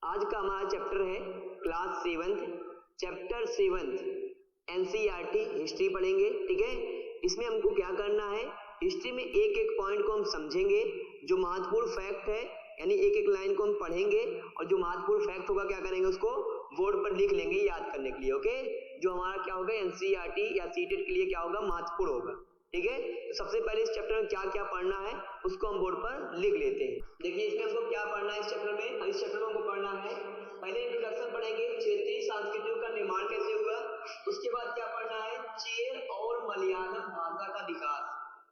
आज का हमारा चैप्टर है class 7th chapter 7th NCERT history पढ़ेंगे। ठीक है, इसमें हमको क्या करना है, हिस्ट्री में एक एक पॉइंट को हम समझेंगे, जो महत्वपूर्ण फैक्ट है यानी एक एक लाइन को हम पढ़ेंगे और जो महत्वपूर्ण फैक्ट होगा क्या करेंगे, उसको बोर्ड पर लिख लेंगे याद करने के लिए। ओके, जो हमारा क्या होगा एनसीईआरटी या सीटेट के लिए क्या होगा, महत्वपूर्ण होगा। ठीक है, तो सबसे पहले इस चैप्टर में क्या क्या पढ़ना है उसको हम बोर्ड पर लिख लेते हैं। देखिए इसमें हमको क्या पढ़ना है इस चैप्टर में, इस चैप्टर में हमको पढ़ना है पहले इंट्रोडक्शन पढ़ेंगे, क्षेत्रीय संस्कृतियों का निर्माण कैसे हुआ। उसके बाद क्या पढ़ना है, चेर और मलयालम भाषा का विकास।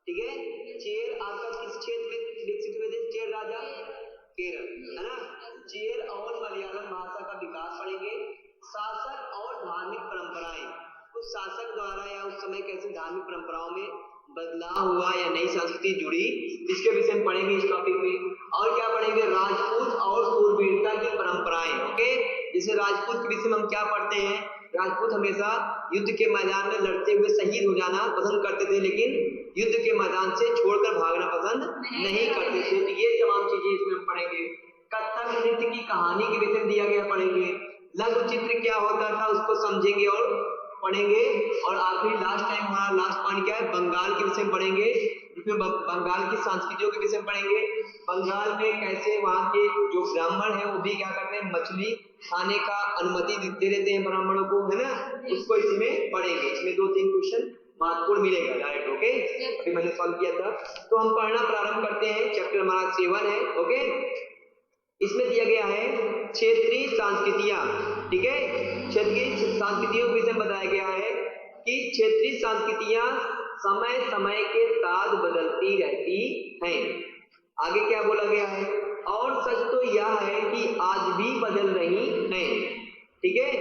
ठीक है, चेर आपका किस क्षेत्र में विकसित हुए थे, चेर राजा केरल, है ना। चेर और मलयालम भाषा का विकास पढ़ेंगे। शासक और धार्मिक परंपराएं, उस शासक द्वारा या उस समय कैसे धार्मिक परंपराओं में बदलाव हुआ या नई संस्कृति जुड़ी, इसके विषय में पढ़ेंगे इस टॉपिक में। और क्या पढ़ेंगे, राजपूत और शूरवीरता की परंपराएं। ओके, जैसे राजपूत के विषय में हम क्या पढ़ते हैं, राजपूत हमेशा युद्ध के मैदान में लड़ते हुए शहीद हो जाना पसंद करते थे, लेकिन युद्ध के मैदान से छोड़कर भागना पसंद नहीं करते थे। तो ये तमाम चीजें इसमें हम पढ़ेंगे। कथक नृत्य की कहानी के विषय में दिया गया पढ़ेंगे। लघु चित्र क्या होता था उसको समझेंगे और पढ़ेंगे। और आखिरी लास्ट टाइम हमारा लास्ट पॉइंट क्या है, बंगाल के विषय में पढ़ेंगे, जिसमें बंगाल की संस्कृतियों के विषय में पढ़ेंगे। बंगाल में कैसे वहाँ के जो ब्राह्मण है वो भी क्या करते हैं, मछली खाने का अनुमति दे देते हैं ब्राह्मणों को, है ना, उसको इसमें पढ़ेंगे। इसमें 2-3 क्वेश्चन महत्वपूर्ण मिलेगा डायरेक्ट। ओके, अभी मैंने सॉल्व किया था। तो हम पढ़ना प्रारंभ करते हैं। चैप्टर हमारा 7 है। ओके, इसमें दिया गया है क्षेत्रीय संस्कृतियां। ठीक है, क्षेत्रीय संस्कृतियों के विषय में बताया गया है कि क्षेत्रीय संस्कृतियां समय समय के साथ बदलती रहती हैं। आगे क्या बोला गया है, और सच तो यह है कि आज भी बदल रही हैं। ठीक है,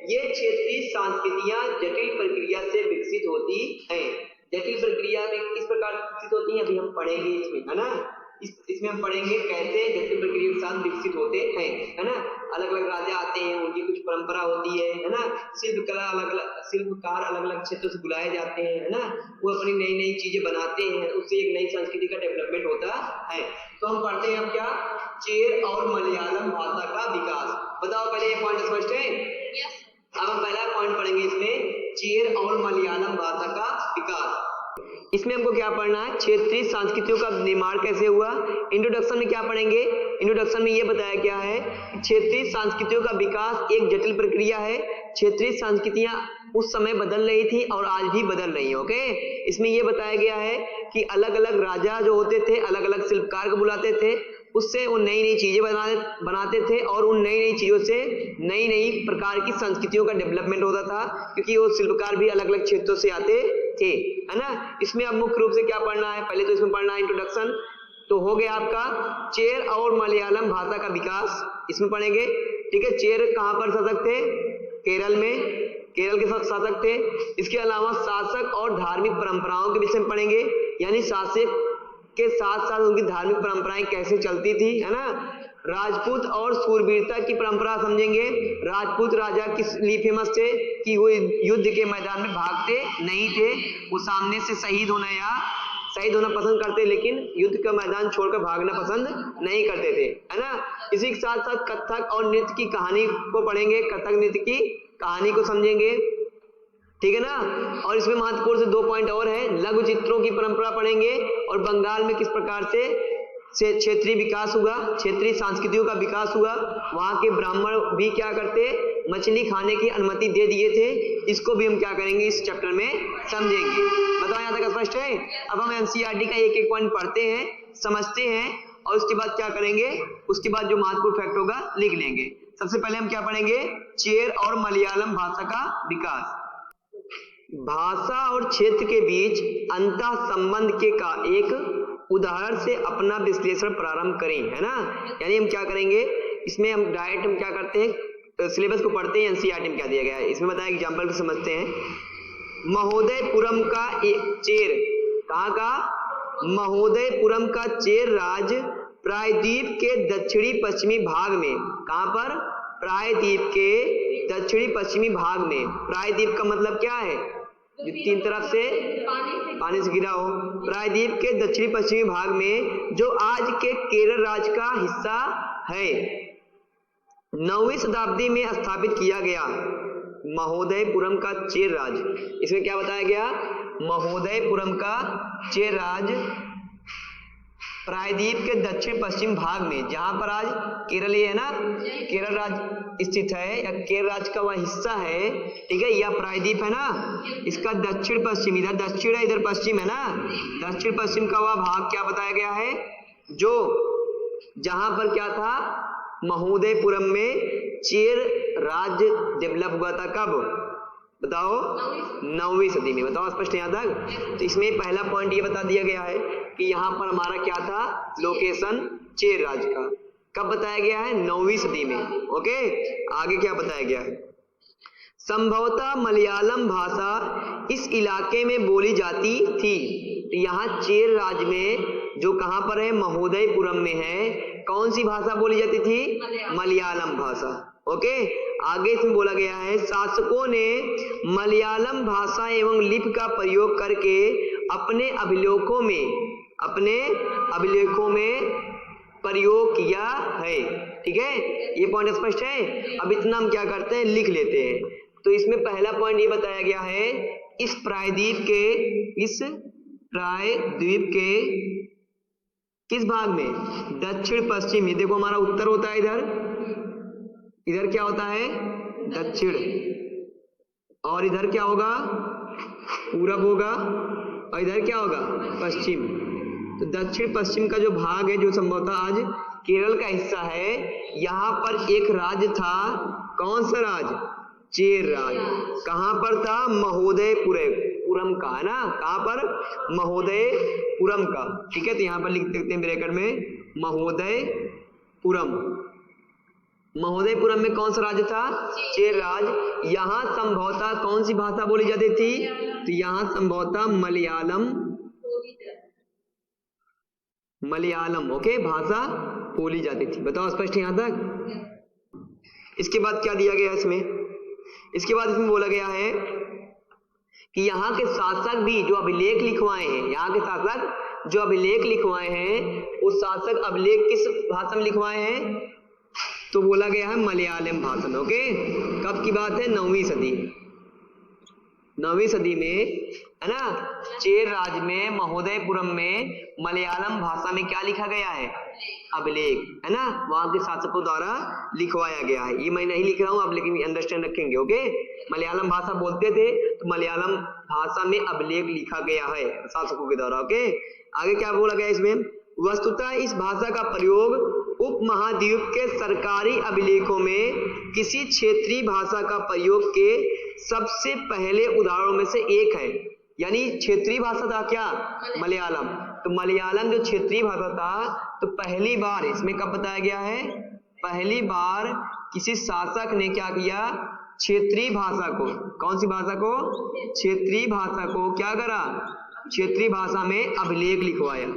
ये क्षेत्रीय संस्कृतियां जटिल प्रक्रिया से विकसित होती हैं। जटिल प्रक्रिया में किस प्रकार विकसित होती हैं, अभी हम पढ़ेंगे इसमें, है ना। इसमें हम पढ़ेंगे कैसे जटिल प्रक्रिया के साथ विकसित होते हैं, है ना। अलग अलग राजा आते हैं, उनकी कुछ परंपरा होती है ना। शिल्पकला शिल्पकार अलग अलग क्षेत्रों से बुलाए जाते हैं, है ना। वो अपनी नई नई चीजें बनाते हैं, उससे एक नई संस्कृति का डेवलपमेंट होता है। तो हम पढ़ते हैं हम क्या, चेर और मलयालम भाषा का विकास। बताओ पहले ये पॉइंट स्पष्ट है। अब हम पहला पॉइंट पढ़ेंगे इसमें, चेर और मलयालम भाषा का विकास। इसमें हमको क्या पढ़ना है, क्षेत्रीय संस्कृतियों का निर्माण कैसे हुआ। इंट्रोडक्शन में क्या पढ़ेंगे, इंट्रोडक्शन में ये बताया गया है क्षेत्रीय संस्कृतियों का विकास एक जटिल प्रक्रिया है। क्षेत्रीय संस्कृतियां उस समय बदल रही थी और आज भी बदल रही है। ओके, इसमें ये बताया गया है कि अलग अलग राजा जो होते थे अलग अलग शिल्पकार को बुलाते थे, उससे वो नई नई चीजें बनाते थे और उन नई नई चीजों से नई नई प्रकार की संस्कृतियों का डेवलपमेंट होता था, क्योंकि वो शिल्पकार भी अलग अलग क्षेत्रों से आते थे, है ना। इसमें अब मुख्य रूप से क्या पढ़ना है, पहले तो इसमें पढ़ना है इंट्रोडक्शन, तो हो गया आपका चेर और मलयालम भाषा का विकास, इसमें पढ़ेंगे। ठीक है, चेर कहाँ पर शासक थे, केरल में, केरल के शासक थे। इसके अलावा शासक और धार्मिक परंपराओं के विषय में पढ़ेंगे, यानी शासक के साथ साथ उनकी धार्मिक परंपराएं कैसे चलती थी, है ना। राजपूत और शूरवीरता की परंपरा समझेंगे। राजपूत राजा किस लिए फेमस थे कि वो युद्ध के मैदान में भागते नहीं थे, वो सामने से शहीद होना पसंद करते, लेकिन युद्ध का मैदान छोड़कर भागना पसंद नहीं करते थे, है ना। इसी के साथ साथ कथक और नृत्य की कहानी को पढ़ेंगे, कथक नृत्य की कहानी को समझेंगे। ठीक है ना। और इसमें महत्वपूर्ण से 2 पॉइंट और है, लघु चित्रों की परंपरा पढ़ेंगे और बंगाल में किस प्रकार से क्षेत्रीय विकास हुआ, क्षेत्रीय संस्कृतियों का विकास हुआ। वहां के ब्राह्मण भी क्या करते, मछली खाने की अनुमति दे दिए थे, इसको भी हम क्या करेंगे इस चैप्टर में समझेंगे। बताओ यहाँ तक स्पष्ट है। अब हम एनसीईआरटी का एक एक पॉइंट पढ़ते हैं, समझते हैं और उसके बाद क्या करेंगे, उसके बाद जो महत्वपूर्ण फैक्ट होगा लिख लेंगे। सबसे पहले हम क्या पढ़ेंगे, चेर और मलयालम भाषा का विकास। भाषा और क्षेत्र के बीच अंतः संबंध के का एक उदाहरण से अपना विश्लेषण प्रारंभ करें, है ना। यानी हम क्या करेंगे, इसमें हम डायरेक्ट हम क्या करते हैं, सिलेबस को पढ़ते हैं, एनसीईआरटी में क्या दिया गया है इसमें बताया, एग्जाम्पल को समझते हैं। महोदयपुरम का चेर, कहाँ का, महोदयपुरम का चेर राज प्रायद्वीप के दक्षिणी पश्चिमी भाग में, कहाँ पर, प्रायद्वीप के दक्षिणी पश्चिमी भाग में। प्रायद्वीप का मतलब क्या है, जो 3 तरफ से पानी से घिरा हो। प्रायद्वीप के दक्षिणी पश्चिमी भाग में, जो आज के केरल राज्य का हिस्सा है। 9वीं शताब्दी में स्थापित किया गया महोदयपुरम का चेर राज। इसमें क्या बताया गया? महोदयपुरम का चेर राज प्रायद्वीप के दक्षिण पश्चिम भाग में, जहां पर आज केरल है ना, केरल राज्य स्थित है, या केरल राज्य का वह हिस्सा है, ठीक है, यह प्रायद्वीप है ना, इसका दक्षिण पश्चिम, इधर दक्षिण है इधर पश्चिम है ना, दक्षिण पश्चिम का वह भाग क्या बताया गया है, जो जहां पर क्या था, महोदयपुरम में चेर राज्य डेवलप हुआ था। कब बताओ? 9वीं सदी में। बताओ स्पष्ट यहाँ तक? तो इसमें पहला पॉइंट ये बता दिया गया है कि यहाँ पर हमारा क्या था, लोकेशन चेर राज का। कब बताया गया है? 9वीं सदी में। ओके, आगे क्या बताया गया है? संभवतः मलयालम भाषा इस इलाके में बोली जाती थी। तो यहाँ चेर राज में जो कहाँ पर है, महोदयपुरम में है, कौन सी भाषा बोली जाती थी? मलयालम भाषा। ओके, आगे इसमें बोला गया है, शासकों ने मलयालम भाषा एवं लिपि का प्रयोग करके अपने अभिलेखों में प्रयोग किया है। ठीक है, ये पॉइंट स्पष्ट है। अब इतना हम क्या करते हैं, लिख लेते हैं। तो इसमें पहला पॉइंट ये बताया गया है, इस प्रायद्वीप के किस भाग में? दक्षिण पश्चिम। ये देखो हमारा उत्तर होता है इधर क्या होता है? दक्षिण। और इधर क्या होगा? पूरब होगा। और इधर क्या होगा? पश्चिम। तो दक्षिण पश्चिम का जो भाग है, जो संभवतः आज केरल का हिस्सा है, यहाँ पर एक राज्य था। कौन सा राज्य? चेर राज। कहाँ पर था? महोदयपुरम का, है ना? कहाँ पर? महोदयपुरम का। ठीक है, तो यहाँ पर लिख देते हैं ब्रैकेट में, महोदयपुरम में कौन सा राज्य था? चेर राज। यहाँ संभवतः कौन सी भाषा बोली जाती थी? तो यहाँ संभवतः मलयालम ओके भाषा बोली जाती थी। बताओ स्पष्ट है यहाँ तक? इसके बाद क्या दिया गया इसमें? इसके बाद इसमें बोला गया है कि यहाँ के शासक भी जो अभिलेख लिखवाए हैं, उस शासक अभिलेख किस भाषा में लिखवाए हैं? तो बोला गया है मलयालम भाषा में। ओके, कब की बात है? 9वीं सदी में, है ना? चेर राज्य में महोदयपुरम में मलयालम भाषा में क्या लिखा गया है? अभिलेख, है ना? वहां के शासकों द्वारा लिखवाया गया है। ये मैं नहीं लिख रहा हूं आप, लेकिन अंडरस्टैंड रखेंगे। ओके, मलयालम भाषा बोलते थे, तो मलयालम भाषा में अभिलेख लिखा गया है शासकों के द्वारा। ओके, आगे क्या बोला गया इसमें? वस्तुतः इस भाषा का प्रयोग उपमहाद्वीप के सरकारी अभिलेखों में किसी क्षेत्रीय भाषा का प्रयोग के सबसे पहले उदाहरणों में से एक है। यानी क्षेत्रीय भाषा था क्या? मलयालम। तो मलयालम जो क्षेत्रीय भाषा था, तो पहली बार इसमें कब बताया गया है? पहली बार किसी शासक ने क्या किया? क्षेत्रीय भाषा को, कौन सी भाषा को? क्षेत्रीय भाषा को क्या करा? क्षेत्रीय भाषा में अभिलेख लिखवाया।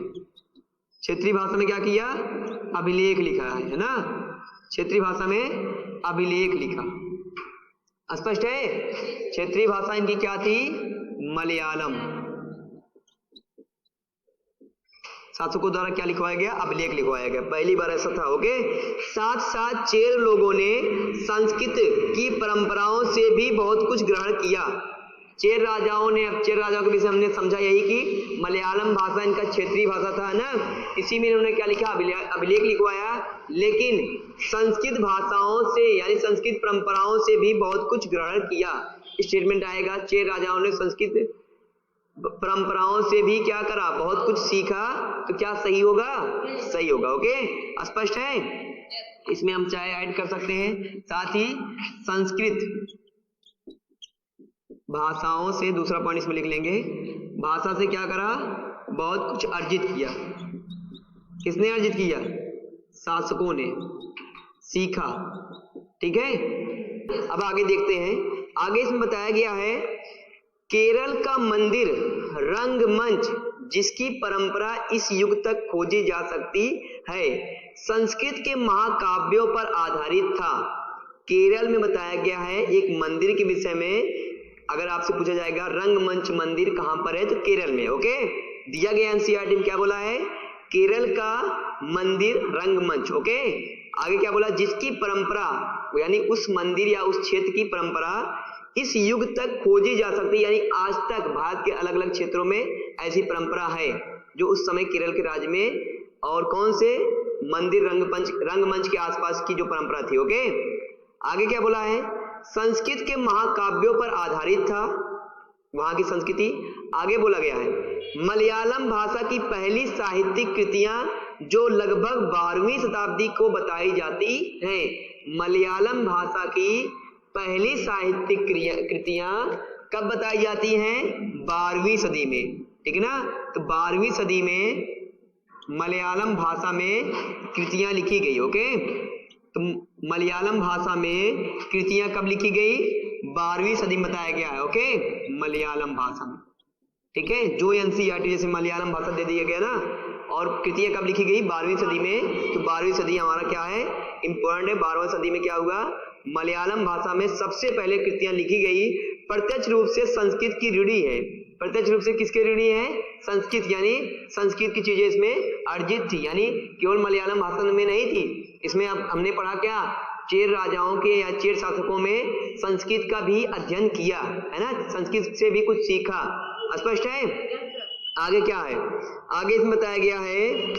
क्षेत्रीय भाषा में क्या किया? अभिलेख लिखा है ना? क्षेत्रीय भाषा में अभिलेख लिखा। स्पष्ट है? क्षेत्रीय भाषा इनकी क्या थी? मलयालम। शासकों द्वारा क्या लिखवाया गया? अभिलेख लिखवाया गया। पहली बार ऐसा था। ओके, साथ साथ चेर लोगों ने संस्कृत की परंपराओं से भी बहुत कुछ ग्रहण किया। चेर राजाओं के विषय हमने समझा यही कि मलयालम भाषा इनका क्षेत्रीय भाषा था ना, इसी में इन्होंने क्या लिखा? अभिलेख लिखवाया। लेकिन संस्कृत भाषाओं से, यानी संस्कृत परंपराओं से भी बहुत कुछ ग्रहण किया। स्टेटमेंट आएगा, चेर राजाओं ने संस्कृत परंपराओं से भी क्या करा? बहुत कुछ सीखा। तो क्या सही होगा? सही होगा। ओके, स्पष्ट है? इसमें हम चाहे ऐड कर सकते हैं, साथ ही संस्कृत भाषाओं से, दूसरा पॉइंट इसमें लिख लेंगे, भाषा से क्या करा? बहुत कुछ अर्जित किया। किसने अर्जित किया? शासकों ने सीखा। ठीक है, अब आगे देखते हैं। आगे इसमें बताया गया है, केरल का मंदिर रंगमंच जिसकी परंपरा इस युग तक खोजी जा सकती है, संस्कृत के महाकाव्यों पर आधारित था। केरल में बताया गया है एक मंदिर के विषय में। अगर आपसे पूछा जाएगा रंगमंच मंदिर कहां पर है, तो केरल में। ओके, दिया गया एनसीईआरटी में क्या बोला है? केरल का मंदिर रंगमंच। ओके, आगे क्या बोला, जिसकी परंपरा यानी उस मंदिर या उस क्षेत्र की परंपरा इस युग तक खोजी जा सकती है, यानी आज तक भारत के अलग अलग क्षेत्रों में ऐसी परंपरा है जो उस समय केरल के राज्य में, और कौन से मंदिर रंगमंच के आसपास की जो परंपरा थी। ओके, आगे क्या बोला है, संस्कृत के महाकाव्यों पर आधारित था वहां की संस्कृति। आगे बोला गया है मलयालम भाषा की पहली साहित्यिक कृतियां जो लगभग 12वीं शताब्दी को बताई जाती हैं। मलयालम भाषा की पहली साहित्यिक कृतियां कब बताई जाती हैं, 12वीं सदी में, ठीक है ना। तो 12वीं सदी में मलयालम भाषा में कृतियां लिखी गई। ओके, तो मलयालम भाषा में कृतियां कब लिखी गई, 12वीं सदी में बताया गया है। ओके, मलयालम भाषा में, ठीक है, जो एनसीईआरटी जैसे मलयालम भाषा दे दिया गया ना, और कृतियां कब लिखी गई, 12वीं सदी में। तो 12वीं सदी हमारा क्या है, इंपॉर्टेंट है। 12वीं सदी में क्या हुआ, मलयालम भाषा में सबसे पहले कृतियां लिखी गई। प्रत्यक्ष रूप से संस्कृत की रूढ़ी है, प्रत्यक्ष रूप से किसकी रूढ़ी है, संस्कृत, यानी संस्कृत की चीजें इसमें अर्जित थी, यानी केवल मलयालम भाषा में नहीं थी। इसमें अब हमने पढ़ा क्या, चेर राजाओं के या चेर शासकों में संस्कृत का भी अध्ययन किया है ना, संस्कृत से भी कुछ सीखा। स्पष्ट है। आगे क्या है, आगे इसमें बताया गया है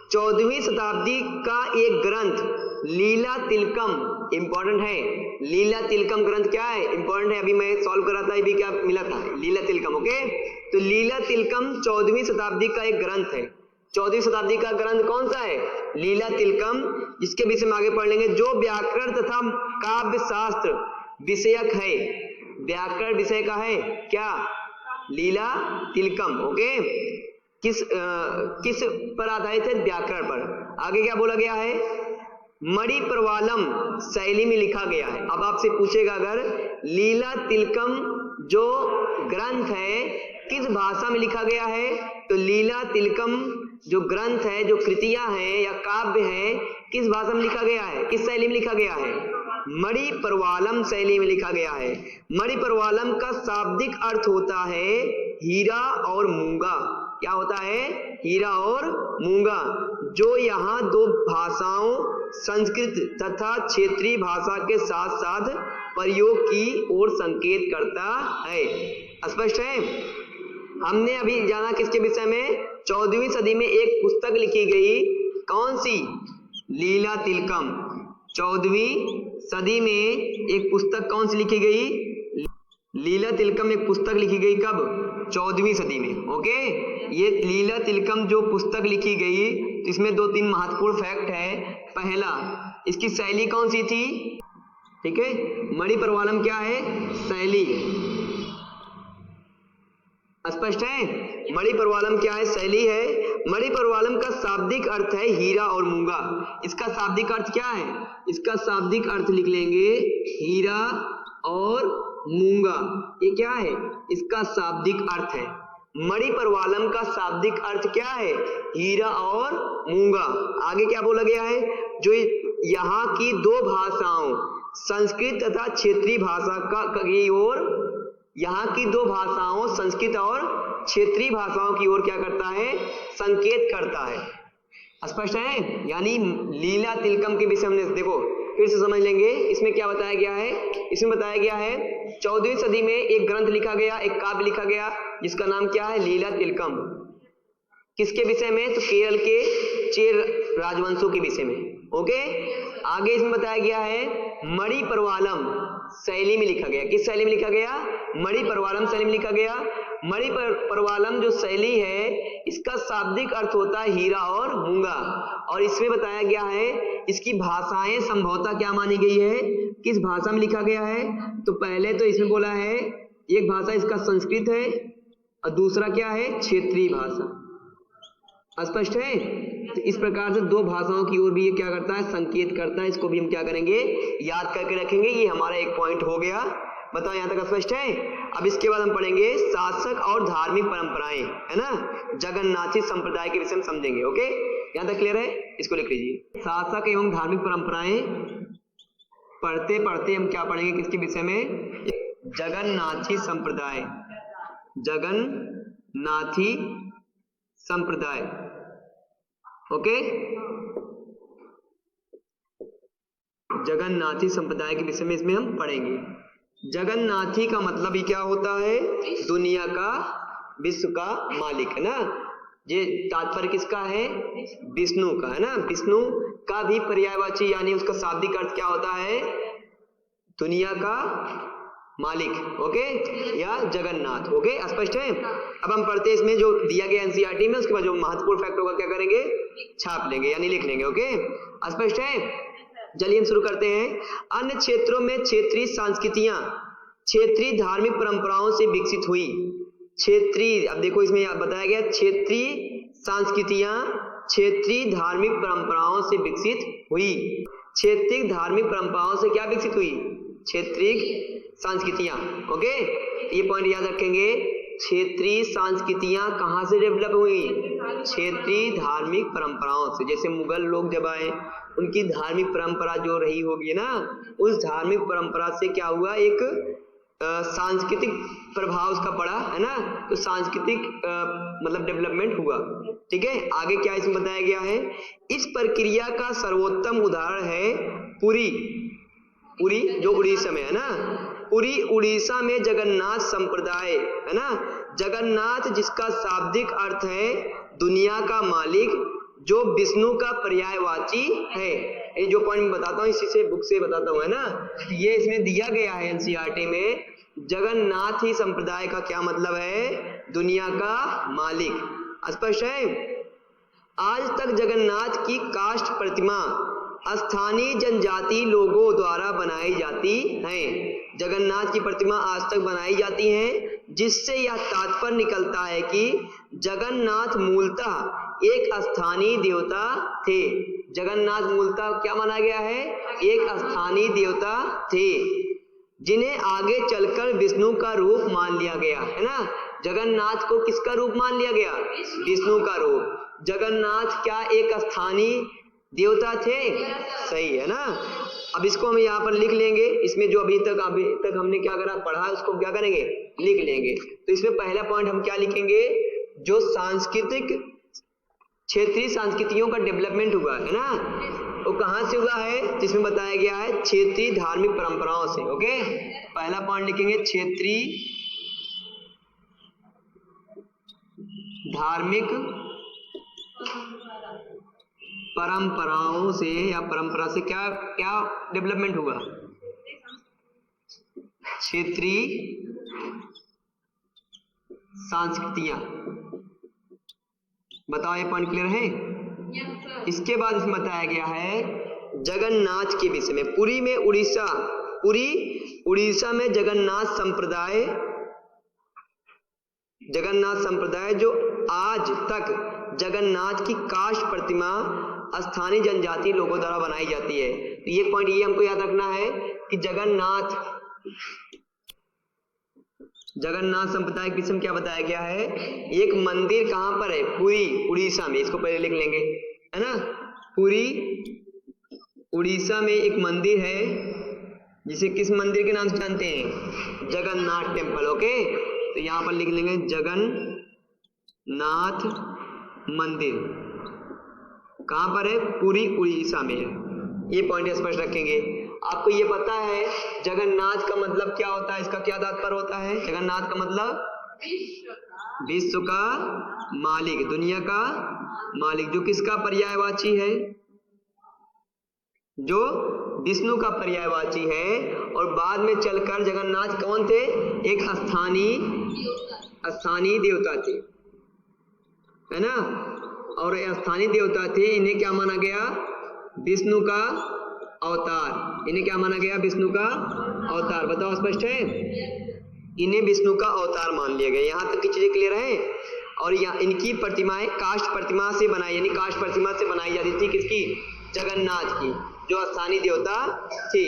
14वीं शताब्दी का एक ग्रंथ लीला तिलकम, इंपॉर्टेंट है। लीला तिलकम ग्रंथ क्या है, इंपॉर्टेंट है, अभी मैं सॉल्व कर रहा था, अभी क्या मिला था, लीला तिलकम। ओके, तो लीला तिलकम 14वीं शताब्दी का एक ग्रंथ है। 14वीं शताब्दी का ग्रंथ कौन सा है, लीला तिलकम, जिसके विषय में आगे पढ़ लेंगे, जो व्याकरण तथा काव्य शास्त्र विषयक है। व्याकरण विषय का है क्या, लीला तिलकम। ओके, किस पर आधारित है, व्याकरण पर। आगे क्या बोला गया है, मणिप्रवालम शैली में लिखा गया है। अब आपसे पूछेगा अगर लीला तिलकम जो ग्रंथ है किस भाषा में लिखा गया है, तो लीला तिलकम जो ग्रंथ है, जो कृतियां हैं या काव्य है, किस भाषा में लिखा गया है, किस शैली में लिखा गया है, मणिप्रवालम शैली में लिखा गया है। मणिप्रवालम का शाब्दिक अर्थ होता है हीरा और मूंगा। क्या होता है, हीरा और मूंगा, जो यहाँ दो भाषाओं संस्कृत तथा क्षेत्रीय भाषा के साथ साथ प्रयोग की ओर संकेत करता है। स्पष्ट है। हमने अभी जाना किसके विषय में, 14वीं सदी में एक पुस्तक लिखी गई, कौन सी, लीला तिलकम। 14वीं सदी में एक पुस्तक कौन सी लिखी गई, लीला तिलकम एक पुस्तक लिखी गई, कब, 14वीं सदी में। ओके, ये लीला तिलकम जो पुस्तक लिखी गई, इसमें 2-3 महत्वपूर्ण फैक्ट है। पहला, इसकी शैली कौन सी थी, ठीक है, मणिप्रवालम क्या है, शैली। स्पष्ट है, मणिप्रवालम क्या है, शैली है। मणिप्रवालम का शाब्दिक अर्थ है हीरा और मूंगा। इसका शाब्दिक अर्थ क्या है, इसका शाब्दिक अर्थ लिख लेंगे हीरा और मूंगा। ये क्या है, इसका शाब्दिक अर्थ है। मणिप्रवालम का शाब्दिक अर्थ क्या है, हीरा और मूंगा। आगे क्या बोला गया है, जो यहाँ की दो भाषाओं संस्कृत तथा क्षेत्रीय भाषा की ओर, यहाँ की दो भाषाओं संस्कृत और क्षेत्रीय भाषाओं की ओर क्या करता है, संकेत करता है। स्पष्ट है। यानी लीला तिलकम के विषय हमने देखो फिर से समझ लेंगे। इसमें क्या बताया गया है, इसमें बताया गया है 14वीं सदी में एक ग्रंथ लिखा गया, एक काव्य लिखा गया, जिसका नाम क्या है, लीला तिलकम। किसके विषय में, तो केरल के चेर राजवंशों के विषय में। ओके, आगे इसमें बताया गया है मणिप्रवालम शैली में लिखा गया। किस शैली में लिखा गया, मणिप्रवालम शैली में लिखा गया। मणिप्रवालम जो शैली है, इसका शाब्दिक अर्थ होता है हीरा और मूंगा। और इसमें बताया गया है इसकी भाषाएं संभवतः क्या मानी गई है, किस भाषा में लिखा गया है, तो पहले तो इसमें बोला है एक भाषा इसका संस्कृत है और दूसरा क्या है, क्षेत्रीय भाषा। स्पष्ट है। तो इस प्रकार से दो भाषाओं की ओर भी ये क्या करता है, संकेत करता है। इसको भी हम क्या करेंगे, याद करके रखेंगे। ये हमारा एक पॉइंट हो गया। बताओ यहाँ तक स्पष्ट है। अब इसके बाद हम पढ़ेंगे शासक और धार्मिक परंपराएं, है ना, जगन्नाथी संप्रदाय के विषय में समझेंगे। ओके, यहाँ तक क्लियर है, इसको लिख लीजिए। शासक एवं धार्मिक परंपराएं पढ़ते पढ़ते हम क्या पढ़ेंगे, किसके विषय में, जगन्नाथी संप्रदाय, जगन्नाथी संप्रदाय। ओके, जगन्नाथी संप्रदाय के विषय में इसमें हम पढ़ेंगे। जगन्नाथी का मतलब ही क्या होता है? दुनिया का, विश्व का मालिक, है ना। ये तात्पर्य किसका है? विष्णु का, है ना। विष्णु का भी पर्यायवाची यानी उसका शाब्दिक अर्थ क्या होता है? दुनिया का मालिक, ओके, या जगन्नाथ, ओके, स्पष्ट है। अब हम पढ़ते हैं इसमें जो दिया गया एनसीईआरटी में, उसके बाद जो महत्वपूर्ण फैक्ट होगा क्या करेंगे? छाप लेंगे यानी लिख लेंगे, ओके, स्पष्ट है। चलिए हम शुरू करते हैं। अन्य क्षेत्रों में क्षेत्रीय संस्कृतियां क्षेत्रीय धार्मिक परंपराओं से विकसित हुई। क्षेत्रीय, अब देखो इसमें बताया गया क्षेत्रीय संस्कृतियां क्षेत्रीय धार्मिक परंपराओं से विकसित हुई। क्षेत्रीय धार्मिक परंपराओं से क्या विकसित हुई? क्षेत्रीय संस्कृतियां, ओके, ये पॉइंट याद रखेंगे। क्षेत्रीय संस्कृतियां कहां से डेवलप हुई? क्षेत्रीय धार्मिक परंपराओं से। जैसे मुगल लोग जब आए, उनकी धार्मिक परंपरा जो रही होगी ना, उस धार्मिक परंपरा से क्या हुआ? एक सांस्कृतिक प्रभाव उसका पड़ा, है ना। तो सांस्कृतिक मतलब डेवलपमेंट हुआ, ठीक है। आगे क्या इसमें बताया गया है? इस प्रक्रिया का सर्वोत्तम उदाहरण है पुरी। पुरी जो उड़ीसा में है ना, पुरी उड़ीसा में जगन्नाथ संप्रदाय, है ना। जगन्नाथ जिसका शाब्दिक अर्थ है दुनिया का मालिक, जो विष्णु का पर्यायवाची है। ये जो पॉइंट बताता हूँ इसी से बुक से बताता हूँ, है ना। ये इसमें दिया गया है एनसीईआरटी में। जगन्नाथ ही संप्रदाय का क्या मतलब है? दुनिया का मालिक, स्पष्ट है। आज तक जगन्नाथ की काष्ठ प्रतिमा स्थानीय जनजाति लोगों द्वारा बनाई जाती हैं। जगन्नाथ की प्रतिमा आज तक बनाई जाती हैं, जिससे यह तात्पर्य निकलता है कि जगन्नाथ मूलतः एक स्थानीय देवता थे। जगन्नाथ मूलतः क्या माना गया है? एक स्थानीय देवता थे, जिन्हें आगे चलकर विष्णु का रूप मान लिया गया, है ना। जगन्नाथ को किसका रूप मान लिया गया? विष्णु का रूप। जगन्नाथ क्या एक स्थानीय देवता थे? सही है ना। अब इसको हम यहाँ पर लिख लेंगे। इसमें जो अभी तक हमने क्या करा, पढ़ा, उसको क्या करेंगे? लिख लेंगे। तो इसमें पहला पॉइंट हम क्या लिखेंगे? जो सांस्कृतिक क्षेत्रीय संस्कृतियों का डेवलपमेंट हुआ है ना, वो कहां से हुआ है? जिसमें बताया गया है क्षेत्रीय धार्मिक परंपराओं से, ओके। पहला पॉइंट लिखेंगे क्षेत्रीय धार्मिक परंपराओं से, या परंपरा से क्या क्या डेवलपमेंट हुआ? क्षेत्रीय संस्कृतियां। बताओ ये पॉइंट क्लियर है? इसके बाद इसमें बताया गया है जगन्नाथ के विषय में। पुरी में उड़ीसा, पुरी उड़ीसा में जगन्नाथ संप्रदाय जो आज तक जगन्नाथ की काष्ठ प्रतिमा स्थानीय जनजाति लोगों द्वारा बनाई जाती है। तो ये पॉइंट ये हमको याद रखना है कि जगन्नाथ संप्रदाय के विषय में क्या बताया गया है? एक मंदिर कहां पर है? पुरी उड़ीसा में। इसको पहले लिख लेंगे, है ना। पुरी उड़ीसा में एक मंदिर है, जिसे किस मंदिर के नाम से जानते हैं? Jagannath temple, okay. तो यहां पर लिख लेंगे जगन्नाथ मंदिर कहां पर है? पुरी उड़ीसा में है। ये पॉइंट स्पष्ट रखेंगे। आपको ये पता है जगन्नाथ का मतलब क्या होता है? इसका क्या तात्पर्य होता है? जगन्नाथ का मतलब विश्व का मालिक, दुनिया का मालिक, जो किसका पर्यायवाची है? जो विष्णु का पर्यायवाची है। और बाद में चलकर जगन्नाथ कौन थे? एक स्थानीय देवता थे, है ना। और स्थानीय देवता थे, इन्हें क्या माना गया? विष्णु का अवतार। इन्हें क्या माना गया? विष्णु का अवतार। बताओ स्पष्ट है? इन्हें विष्णु का अवतार मान लिया गया। यहाँ तक की चीजें क्लियर है। और यहाँ इनकी प्रतिमाएं काष्ठ प्रतिमा से बनाई, यानी काष्ठ प्रतिमा से बनाई जाती थी। किसकी? जगन्नाथ की, जो स्थानीय देवता थे।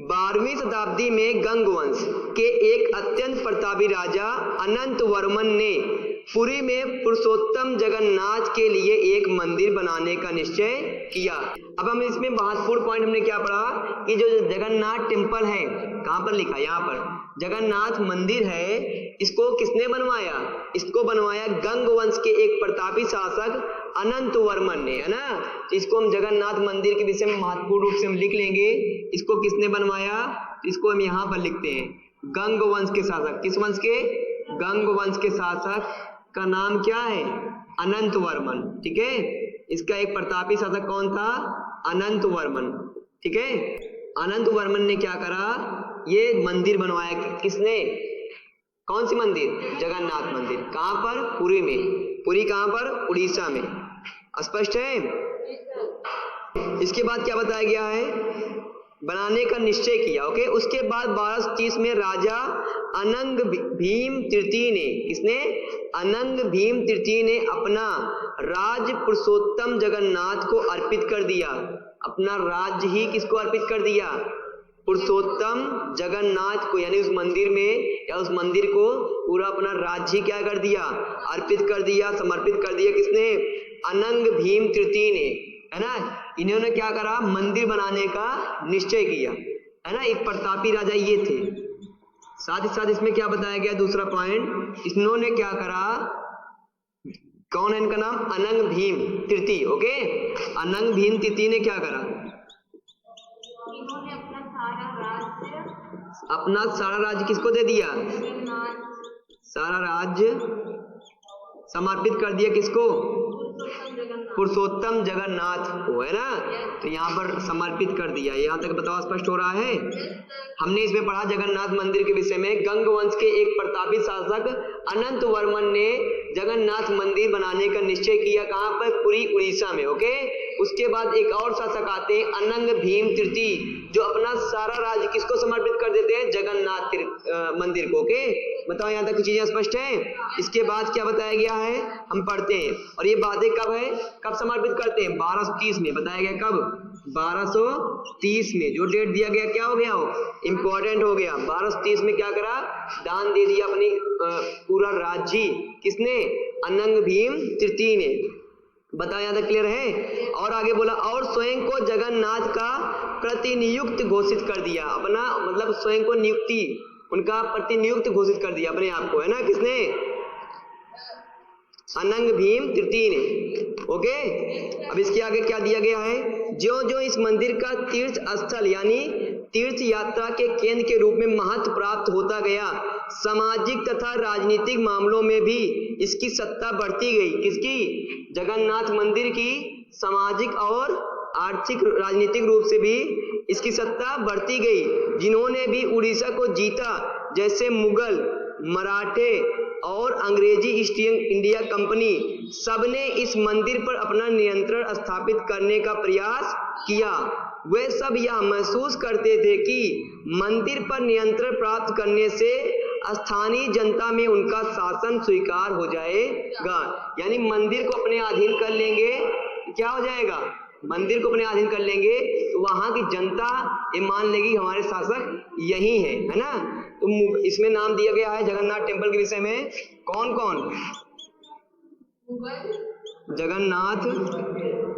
12वीं शताब्दी में गंग वंश के एक अत्यंत प्रतापी राजा अनंत वर्मन ने पुरी में पुरुषोत्तम जगन्नाथ के लिए एक मंदिर बनाने का निश्चय किया। अब हम इसमें महत्वपूर्ण पॉइंट हमने क्या पढ़ा कि जो जगन्नाथ टेम्पल है, कहां पर लिखा? यहाँ पर जगन्नाथ मंदिर है। इसको किसने बनवाया? इसको बनवाया गंग वंश के एक प्रतापी शासक अनंत वर्मन ने, है ना। तो इसको हम जगन्नाथ मंदिर के विषय में महत्वपूर्ण रूप से हम लिख लेंगे। इसको किसने बनवाया, इसको हम यहाँ पर लिखते हैं गंग वंश के शासक। किस वंश के, गंग वंश के शासक का नाम क्या है, अनंत वर्मन, ठीक है। इसका एक प्रतापी शासक कौन था, अनंत वर्मन, ठीक है। अनंत वर्मन ने क्या करा, ये मंदिर बनवाया। किसने, कौन सी मंदिर, जगन्नाथ मंदिर। कहां पर, पुरी में। पुरी कहां पर, उड़ीसा में। स्पष्ट है। इसके बाद क्या बताया गया है, बनाने का निश्चय किया, ओके। उसके बाद 1230 में राजा अनंग भीम तृतीय ने, किसने, अनंग भीम तृतीय ने अपना राज पुरुषोत्तम जगन्नाथ को अर्पित कर दिया। अपना राज्य ही किसको अर्पित कर दिया, पुरुषोत्तम जगन्नाथ को, यानी उस मंदिर में या उस मंदिर को पूरा अपना राज्य क्या कर दिया, अर्पित कर दिया, समर्पित कर दिया। किसने, अनंग भीम तृतीय ने, है ना। इन्होंने क्या करा, मंदिर बनाने का निश्चय किया, है ना। एक प्रतापी राजा ये थे। साथ ही साथ इसमें क्या बताया गया, दूसरा पॉइंट, इन्होंने क्या करा, कौन है इनका नाम, अनंग भीम तृतीय, ओके। अनंग भीम तृतीय ने क्या करा, अपना सारा राज्य किसको दे दिया, सारा राज्य समर्पित कर दिया, किसको, पुरुषोत्तम जगन्नाथ को, है ना। तो यहाँ पर समर्पित कर दिया। यहाँ तक बताओ, स्पष्ट हो रहा है। हमने इसमें पढ़ा जगन्नाथ मंदिर के विषय में। गंग वंश के एक प्रतापी शासक अनंत वर्मन ने जगन्नाथ मंदिर बनाने का निश्चय किया। कहाँ पर, पुरी उड़ीसा में, ओके। उसके बाद एक और शासक आते हैं, अनंग भीम तृतीय, जो अपना सारा राज्य किसको समर्पित कर देते हैं, जगन्नाथ मंदिर को, ओके। बताओ यहाँ तक चीजें स्पष्ट है। इसके बाद क्या बताया गया है, हम पढ़ते हैं। और ये बातें कब है, कब समर्पित करते हैं, 1230 में। बताया गया कब, 1230 में। जो डेट दिया गया क्या हो गया, वो इंपॉर्टेंट हो गया। 1230 में क्या करा, दान दे दिया अपनी पूरा राज्य। किसने, अनंग भीम तृतीय ने। बताया यहाँ तक क्लियर है। और आगे बोला, और स्वयं को जगन्नाथ का प्रतिनियुक्त घोषित कर दिया। अपना मतलब स्वयं को नियुक्ति, उनका प्रतिनियुक्त घोषित कर दिया अपने आप को, है ना। किसने, अनंग भीम तृतीय ने, ओके। अब इसके आगे क्या दिया गया है, जो जो इस मंदिर का तीर्थ स्थल यानी तीर्थ यात्रा के केंद्र के रूप में महत्व प्राप्त होता गया, सामाजिक तथा राजनीतिक मामलों में भी इसकी सत्ता बढ़ती गई। किसकी, जगन्नाथ मंदिर की सामाजिक और आर्थिक राजनीतिक रूप से भी इसकी सत्ता बढ़ती गई। जिन्होंने भी उड़ीसा को जीता, जैसे मुगल, मराठे और अंग्रेजी ईस्ट इंडिया कंपनी, सबने इस मंदिर पर अपना नियंत्रण स्थापित करने का प्रयास किया। वे सब यह महसूस करते थे कि मंदिर पर नियंत्रण प्राप्त करने से स्थानीय जनता में उनका शासन स्वीकार हो जाएगा। यानी मंदिर को अपने अधीन कर लेंगे, क्या हो जाएगा, मंदिर को अपने अधीन कर लेंगे तो वहां की जनता ये मान लेगी हमारे शासक यही है ना। तो इसमें नाम दिया गया है जगन्नाथ टेम्पल के विषय में, कौन कौन, जगन्नाथ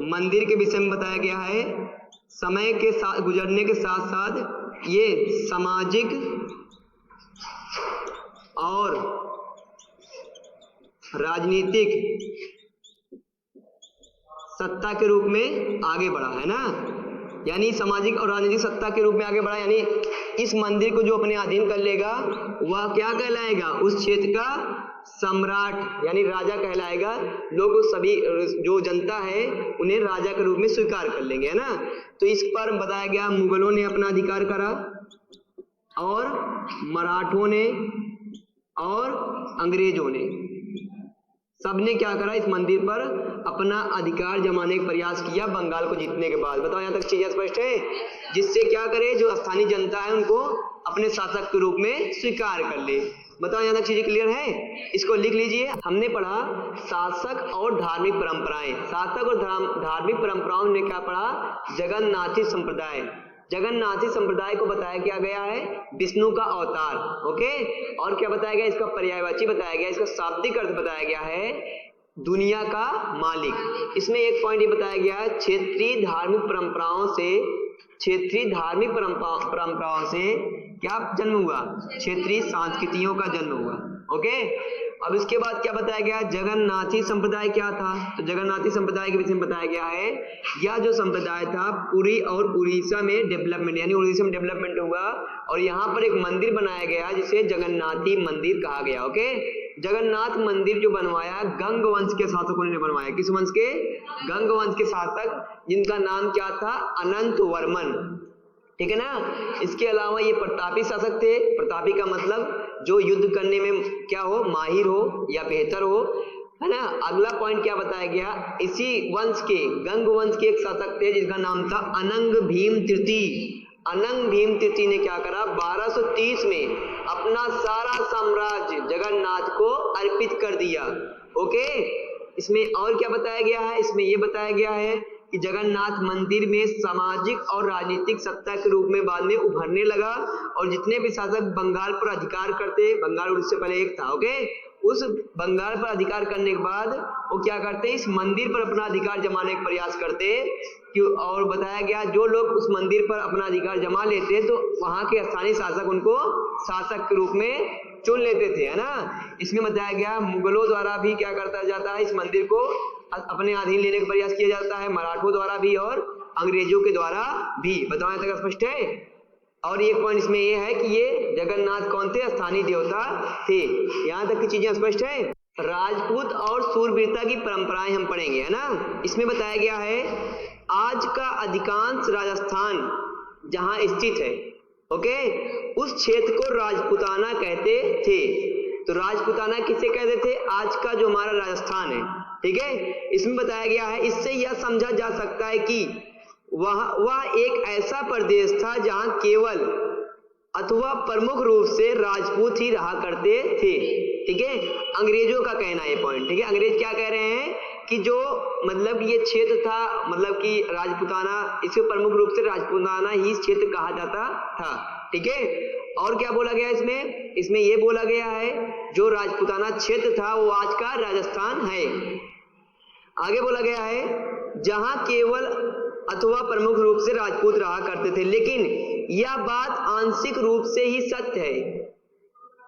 मंदिर के विषय में बताया गया है। समय के साथ गुजरने के साथ साथ ये सामाजिक और राजनीतिक सत्ता के रूप में आगे बढ़ा, है ना। यानी सामाजिक और राजनीतिक सत्ता के रूप में आगे बढ़ा, यानी इस मंदिर को जो अपने अधीन कर लेगा वह क्या कहलाएगा, उस क्षेत्र का सम्राट यानी राजा कहलाएगा। लोग सभी जो जनता है उन्हें राजा के रूप में स्वीकार कर लेंगे, है ना। तो इस पर बताया गया मुगलों ने अपना अधिकार करा और मराठों ने और अंग्रेजों ने, सबने क्या करा, इस मंदिर पर अपना अधिकार जमाने का प्रयास किया बंगाल को जीतने के बाद। बताओ यहाँ तक चीजें स्पष्ट है। जिससे क्या करे, जो स्थानीय जनता है उनको अपने शासक के रूप में स्वीकार कर ले। बताओ यहाँ तक चीजें क्लियर है। इसको लिख लीजिए। हमने पढ़ा शासक और धार्मिक परंपराएं। शासक और धार्मिक परंपराओं ने क्या पढ़ा, जगन्नाथी संप्रदाय। जगन्नाथी संप्रदाय को बताया क्या गया है, विष्णु का अवतार, ओके। और क्या बताया गया, इसका पर्यायवाची बताया गया, इसका शाब्दिक अर्थ बताया गया है दुनिया का मालिक। इसमें एक पॉइंट ये बताया गया है, क्षेत्रीय धार्मिक परंपराओं से क्या जन्म हुआ, क्षेत्रीय संस्कृतियों का जन्म हुआ, ओके। अब इसके बाद क्या बताया गया, जगन्नाथी संप्रदाय क्या था, तो जगन्नाथी संप्रदाय के विषय में बताया गया है, यह जो संप्रदाय था पुरी और उड़ीसा में डेवलपमेंट, यानी उड़ीसा में डेवलपमेंट हुआ और यहाँ पर एक मंदिर बनाया गया जिसे जगन्नाथी मंदिर कहा गया। ओके, जगन्नाथ मंदिर जो बनवाया गंग वंश के शासकों ने बनवाया। किस वंश के, गंग वंश के शासक, जिनका नाम क्या था, अनंत वर्मन, ठीक है ना। इसके अलावा ये प्रतापी शासक थे। प्रतापी का मतलब जो युद्ध करने में क्या हो, माहिर हो या बेहतर हो, है ना। अगला पॉइंट क्या बताया गया, इसी वंश के, गंग वंश के एक शासक थे जिसका नाम था अनंग भीम तृतीय। अनंग भीम तृतीय ने क्या करा, 1230 में अपना सारा साम्राज्य जगन्नाथ को अर्पित कर दिया। ओके, इसमें और क्या बताया गया है, इसमें यह बताया गया है कि जगन्नाथ मंदिर में सामाजिक और राजनीतिक सत्ता के रूप में बाद में उभरने लगा और जितने भी शासक बंगाल पर अधिकार करते, बंगाल उससे पहले एक था, ओके, उस बंगाल पर अधिकार करने के बाद वो क्या करते, इस मंदिर पर अपना अधिकार जमाने का प्रयास करते। और बताया गया जो लोग उस मंदिर पर अपना अधिकार जमा लेते तो वहां के स्थानीय शासक उनको शासक के रूप में चुन लेते थे, है ना। इसमें बताया गया मुगलों द्वारा भी क्या करता जाता है, इस मंदिर को अपने अधीन लेने का प्रयास किया जाता है, मराठों द्वारा भी और अंग्रेजों के द्वारा भी। बताओ यहाँ तक स्पष्ट है। और एक पॉइंट इसमें यह है कि ये जगन्नाथ कौन थे, स्थानीय देवता थे। यहाँ तक की चीजें स्पष्ट है। राजपूत और शूरवीरता की परंपराएं हम पढ़ेंगे, है ना। इसमें बताया गया है आज का अधिकांश राजस्थान जहां स्थित है, ओके, उस क्षेत्र को राजपूताना कहते थे। तो राजपूताना किसे कहते थे, आज का जो हमारा राजस्थान है, ठीक है। इसमें बताया गया है, इससे यह समझा जा सकता है कि वह एक ऐसा प्रदेश था जहां केवल अथवा प्रमुख रूप से राजपूत ही रहा करते थे, ठीक है। अंग्रेजों का कहना है ये पॉइंट, ठीक है। अंग्रेज क्या कह रहे हैं कि जो मतलब ये क्षेत्र था, मतलब कि राजपूताना, इसे प्रमुख रूप से राजपूताना ही क्षेत्र कहा जाता था, ठीक है। और क्या बोला गया इसमें, इसमें यह बोला गया है जो राजपूताना क्षेत्र था वो आज का राजस्थान है। आगे बोला गया है जहां केवल अथवा प्रमुख रूप से राजपूत रहा करते थे, लेकिन यह बात आंशिक रूप से ही सत्य है।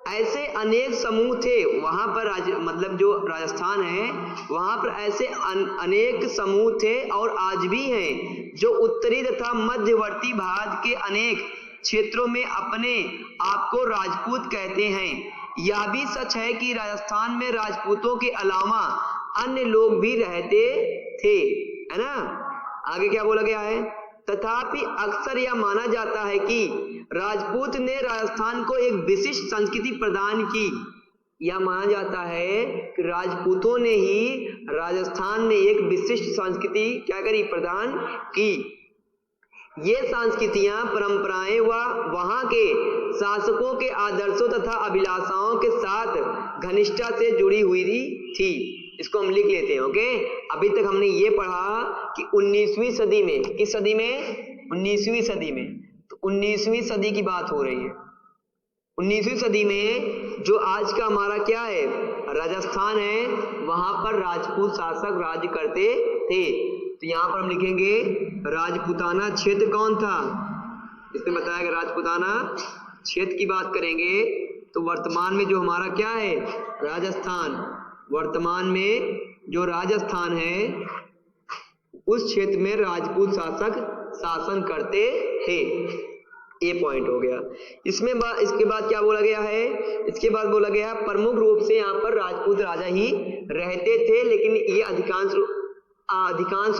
ऐसे अनेक समूह थे वहां पर, मतलब जो राजस्थान है वहां पर ऐसे अनेक समूह थे और आज भी हैं जो उत्तरी तथा मध्यवर्ती भारत के अनेक क्षेत्रों में अपने आप को राजपूत कहते हैं। यह भी सच है कि राजस्थान में राजपूतों के अलावा अन्य लोग भी रहते थे, है ना। आगे क्या बोला गया है, तथापि अक्सर यह माना जाता है कि राजपूत ने राजस्थान को एक विशिष्ट संस्कृति प्रदान की। यह माना जाता है कि राजपूतों ने ही राजस्थान में एक विशिष्ट संस्कृति क्या करी, प्रदान की। ये संस्कृतियां, परंपराएं व वहां के शासकों के आदर्शों तथा अभिलाषाओं के साथ घनिष्ठता से जुड़ी हुई थी। इसको हम लिख लेते हैं, ओके। अभी तक हमने ये पढ़ा कि 19वीं सदी में, किस सदी में, 19वीं सदी में, तो 19वीं सदी की बात हो रही है। 19वीं सदी में जो आज का हमारा क्या है, राजस्थान है, वहां पर राजपूत शासक राज्य करते थे। तो यहां पर हम लिखेंगे राजपूताना क्षेत्र कौन था, इसमें बताया गया राजपूताना क्षेत्र की बात करेंगे तो वर्तमान में जो हमारा क्या है, राजस्थान, वर्तमान में जो राजस्थान है उस क्षेत्र में राजपूत शासक शासन करते थे। ये पॉइंट हो गया। इसमें इसके बाद क्या बोला गया है, इसके बाद बोला गया प्रमुख रूप से यहाँ पर राजपूत राजा ही रहते थे, लेकिन ये अधिकांश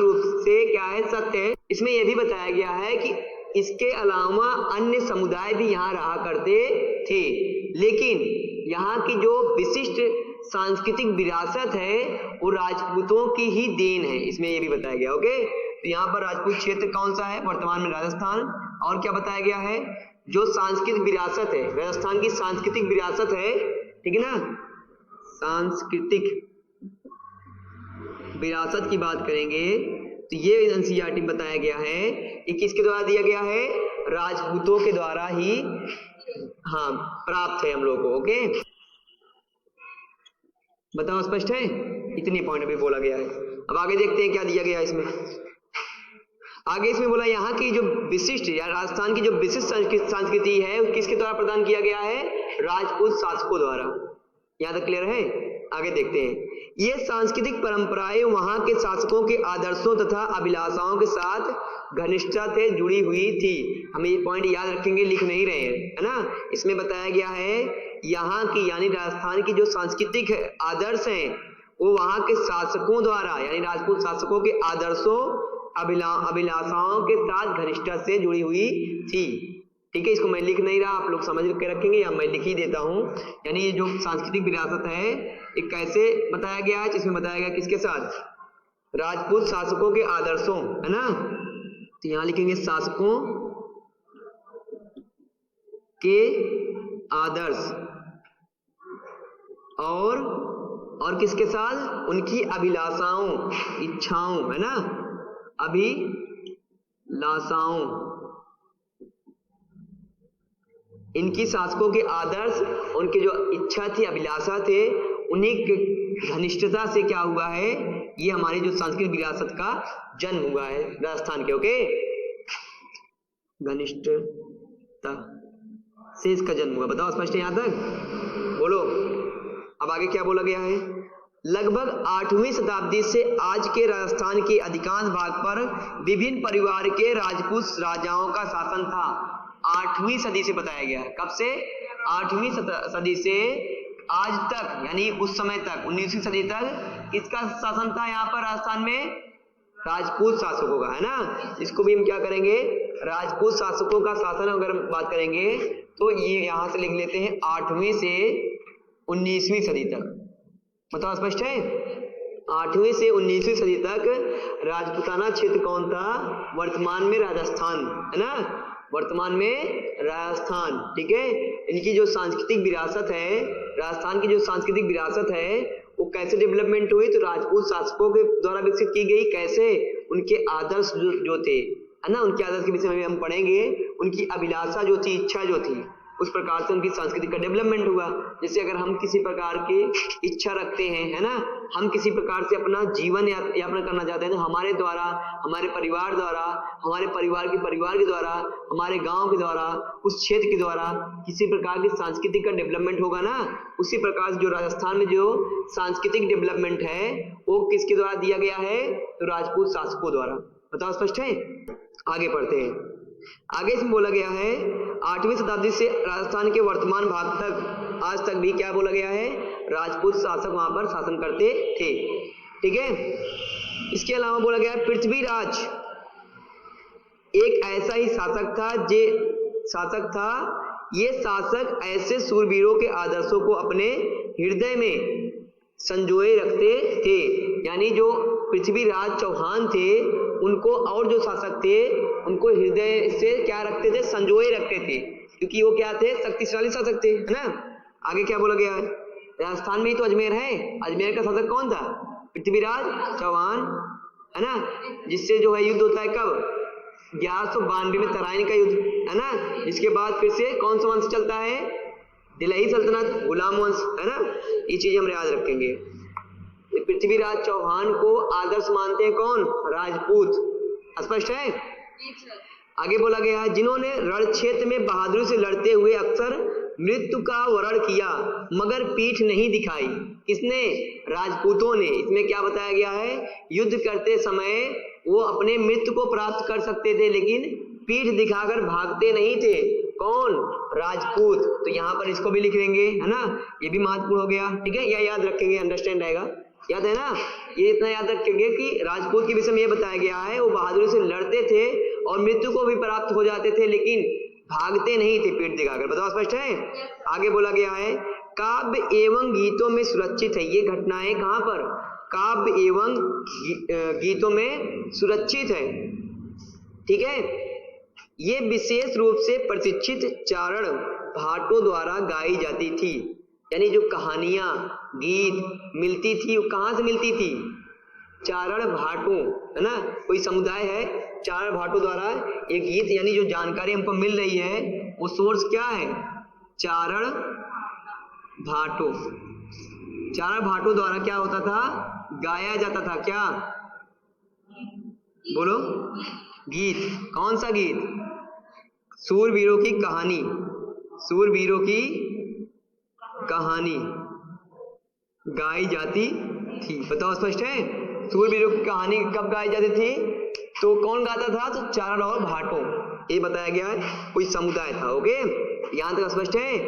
रूप से क्या है, सत्य है। इसमें यह भी बताया गया है कि इसके अलावा अन्य समुदाय भी यहाँ रहा करते थे, लेकिन यहाँ की जो विशिष्ट सांस्कृतिक विरासत है वो राजपूतों की ही देन है। इसमें यह भी बताया गया, ओके। तो यहाँ पर राजपूत क्षेत्र कौन सा है, वर्तमान में राजस्थान। और क्या बताया गया है, जो सांस्कृतिक विरासत है, राजस्थान की सांस्कृतिक विरासत है, ठीक है ना, सांस्कृतिक विरासत की बात करेंगे तो ये एनसीईआरटी में बताया गया है, ये किसके द्वारा दिया गया है, राजपूतों के द्वारा ही हाँ प्राप्त है हम लोग को, ओके। बताओ स्पष्ट है, इतने पॉइंट अभी बोला गया है। अब आगे देखते हैं क्या दिया गया है इसमें। आगे इसमें बोला यहाँ की जो विशिष्ट या राजस्थान की जो विशिष्ट संस्कृति है किसके द्वारा प्रदान किया गया है, राजपूत शासकों द्वारा। यहाँ तक क्लियर है? आगे देखते हैं। ये सांस्कृतिक परंपराएं वहां के शासकों के आदर्शों तथा अभिलाषाओं के साथ घनिष्ठता से जुड़ी हुई थी। हम ये पॉइंट याद रखेंगे, लिख नहीं रहे हैं, है ना। इसमें बताया गया है यहाँ की यानी राजस्थान की जो सांस्कृतिक आदर्श हैं वो वहां के शासकों द्वारा यानी राजपूत शासकों के आदर्शों अभिलाषाओं के साथ घनिष्ठता से जुड़ी हुई थी। ठीक है, इसको मैं लिख नहीं रहा, आप लोग समझ के रखेंगे या मैं लिख ही देता हूँ। यानी ये जो सांस्कृतिक विरासत है ये कैसे बताया गया है, इसमें बताया गया किसके साथ, राजपूत शासकों के आदर्शों, है ना। तो यहाँ लिखेंगे शासकों के आदर्श और किसके साथ, उनकी अभिलाषाओं इच्छाओं, है ना, अभिलाषाओं, इनकी शासकों के आदर्श, उनके जो इच्छा थी अभिलाषा थे, उन्हीं की घनिष्ठता से क्या हुआ है, ये हमारी जो सांस्कृतिक विरासत का जन्म हुआ है राजस्थान के। ओके, घनिष्ठता से इसका जन्म हुआ। बताओ स्पष्ट है यहाँ तक? बोलो अब आगे क्या बोला गया है। लगभग 8वीं शताब्दी से आज के राजस्थान के अधिकांश भाग पर विभिन्न परिवार के राजपूत राजाओं का शासन था। 8वीं सदी से बताया गया है। कब से? 8वीं सदी से आज तक, यानी उस समय तक 19वीं सदी तक किसका शासन था यहाँ पर राजस्थान में? राजपूत शासकों का, है ना। इसको भी हम क्या करेंगे, राजपूत शासकों का शासन अगर बात करेंगे तो ये यहाँ से लिख लेते हैं 8वीं से 19वीं सदी तक। बताओ स्पष्ट है? 8वीं से 19वीं सदी तक राजपूताना क्षेत्र कौन था? वर्तमान में राजस्थान, है ना, वर्तमान में राजस्थान। ठीक है, इनकी जो सांस्कृतिक विरासत है, राजस्थान की जो सांस्कृतिक विरासत है वो कैसे डेवलपमेंट हुई? तो राजपूत शासकों के द्वारा विकसित की गई। कैसे? उनके आदर्श जो थे, है ना, उनके आदर्श के विषय में हम पढ़ेंगे। उनकी अभिलाषा जो थी, इच्छा जो थी, उस प्रकार से उनकी संस्कृति का डेवलपमेंट हुआ। जैसे अगर हम किसी प्रकार की इच्छा रखते हैं, है ना, हम किसी प्रकार से अपना जीवन यापन करना चाहते हैं तो हमारे द्वारा, हमारे परिवार द्वारा, हमारे परिवार के द्वारा, हमारे गांव के द्वारा, उस क्षेत्र के द्वारा किसी प्रकार की सांस्कृतिक का डेवलपमेंट होगा ना। उसी प्रकार से जो राजस्थान में जो सांस्कृतिक डेवलपमेंट है वो किसके द्वारा दिया गया है? तो राजपूत शासकों द्वारा। बताओ स्पष्ट है? आगे पढ़ते हैं। आगे इसमें बोला गया है 8वीं शताब्दी से राजस्थान के वर्तमान भाग तक आज तक भी क्या बोला गया है? राजपूत शासक वहां पर शासन करते थे। ठीक है, इसके अलावा बोला गया है पृथ्वीराज एक ऐसा ही शासक था। ये शासक ऐसे सूरवीरों के आदर्शों को अपने हृदय में संजोए रखते थे। यानी जो पृथ्वीराज चौहान थे उनको, और जो शासक थे उनको हृदय से क्या रखते थे? संजोए रखते थे, क्योंकि वो क्या थे? शक्तिशाली शासक थे, है ना। आगे क्या बोला गया है? राजस्थान में ही तो अजमेर है। अजमेर का शासक कौन था? पृथ्वीराज चौहान, है ना, जिससे जो है युद्ध होता है कब? 1192 में तराइन का युद्ध, है ना। इसके बाद फिर से कौन सा वंश चलता है? दिल्ली सल्तनत, गुलाम वंश, है ना। ये चीज हम याद रखेंगे। पृथ्वीराज चौहान को आदर्श मानते हैं कौन? राजपूत। स्पष्ट है? आगे बोला गया है जिन्होंने रण क्षेत्र में बहादुरी से लड़ते हुए अक्सर मृत्यु का वरण किया मगर पीठ नहीं दिखाई। किसने? राजपूतों ने। इसमें क्या बताया गया है? युद्ध करते समय वो अपने मृत्यु को प्राप्त कर सकते थे लेकिन पीठ दिखाकर भागते नहीं थे। कौन? राजपूत। तो यहाँ पर इसको भी लिख लेंगे, है ना, ये भी महत्वपूर्ण हो गया। ठीक है, यह याद रखेंगे, अंडरस्टैंड रहेगा, याद है ना। ये इतना याद रखेंगे कि राजपूत के विषय में ये बताया गया है वो बहादुरी से लड़ते थे और मृत्यु को भी प्राप्त हो जाते थे लेकिन भागते नहीं थे पीठ दिखाकर। बताओ स्पष्ट है? आगे बोला गया है काव्य एवं गीतों में सुरक्षित है। ये घटनाएं कहां पर? काव्य एवं गीतों में सुरक्षित है। ठीक है, ये विशेष रूप से प्रशिक्षित चारण भाटों द्वारा गाई जाती थी। यानी जो कहानियां, गीत मिलती थी वो कहां से मिलती थी? चारण भाटों, है ना, कोई समुदाय है, चारण भाटों द्वारा ये गीत यानी जो जानकारी हमको मिल रही है वो सोर्स क्या है? चारण भाटों। चारण भाटों द्वारा क्या होता था? गाया जाता था क्या? बोलो, गीत। कौन सा गीत? सूरवीरों की कहानी। सूरवीरों की कहानी, गाई जाती थी। बताओ स्पष्ट है? सूरवीरों की कहानी कब गाई जाती थी? तो कौन गाता था? तो चारण और भाटों, ये बताया गया है, कोई समुदाय था। ओके, यहां तक स्पष्ट है?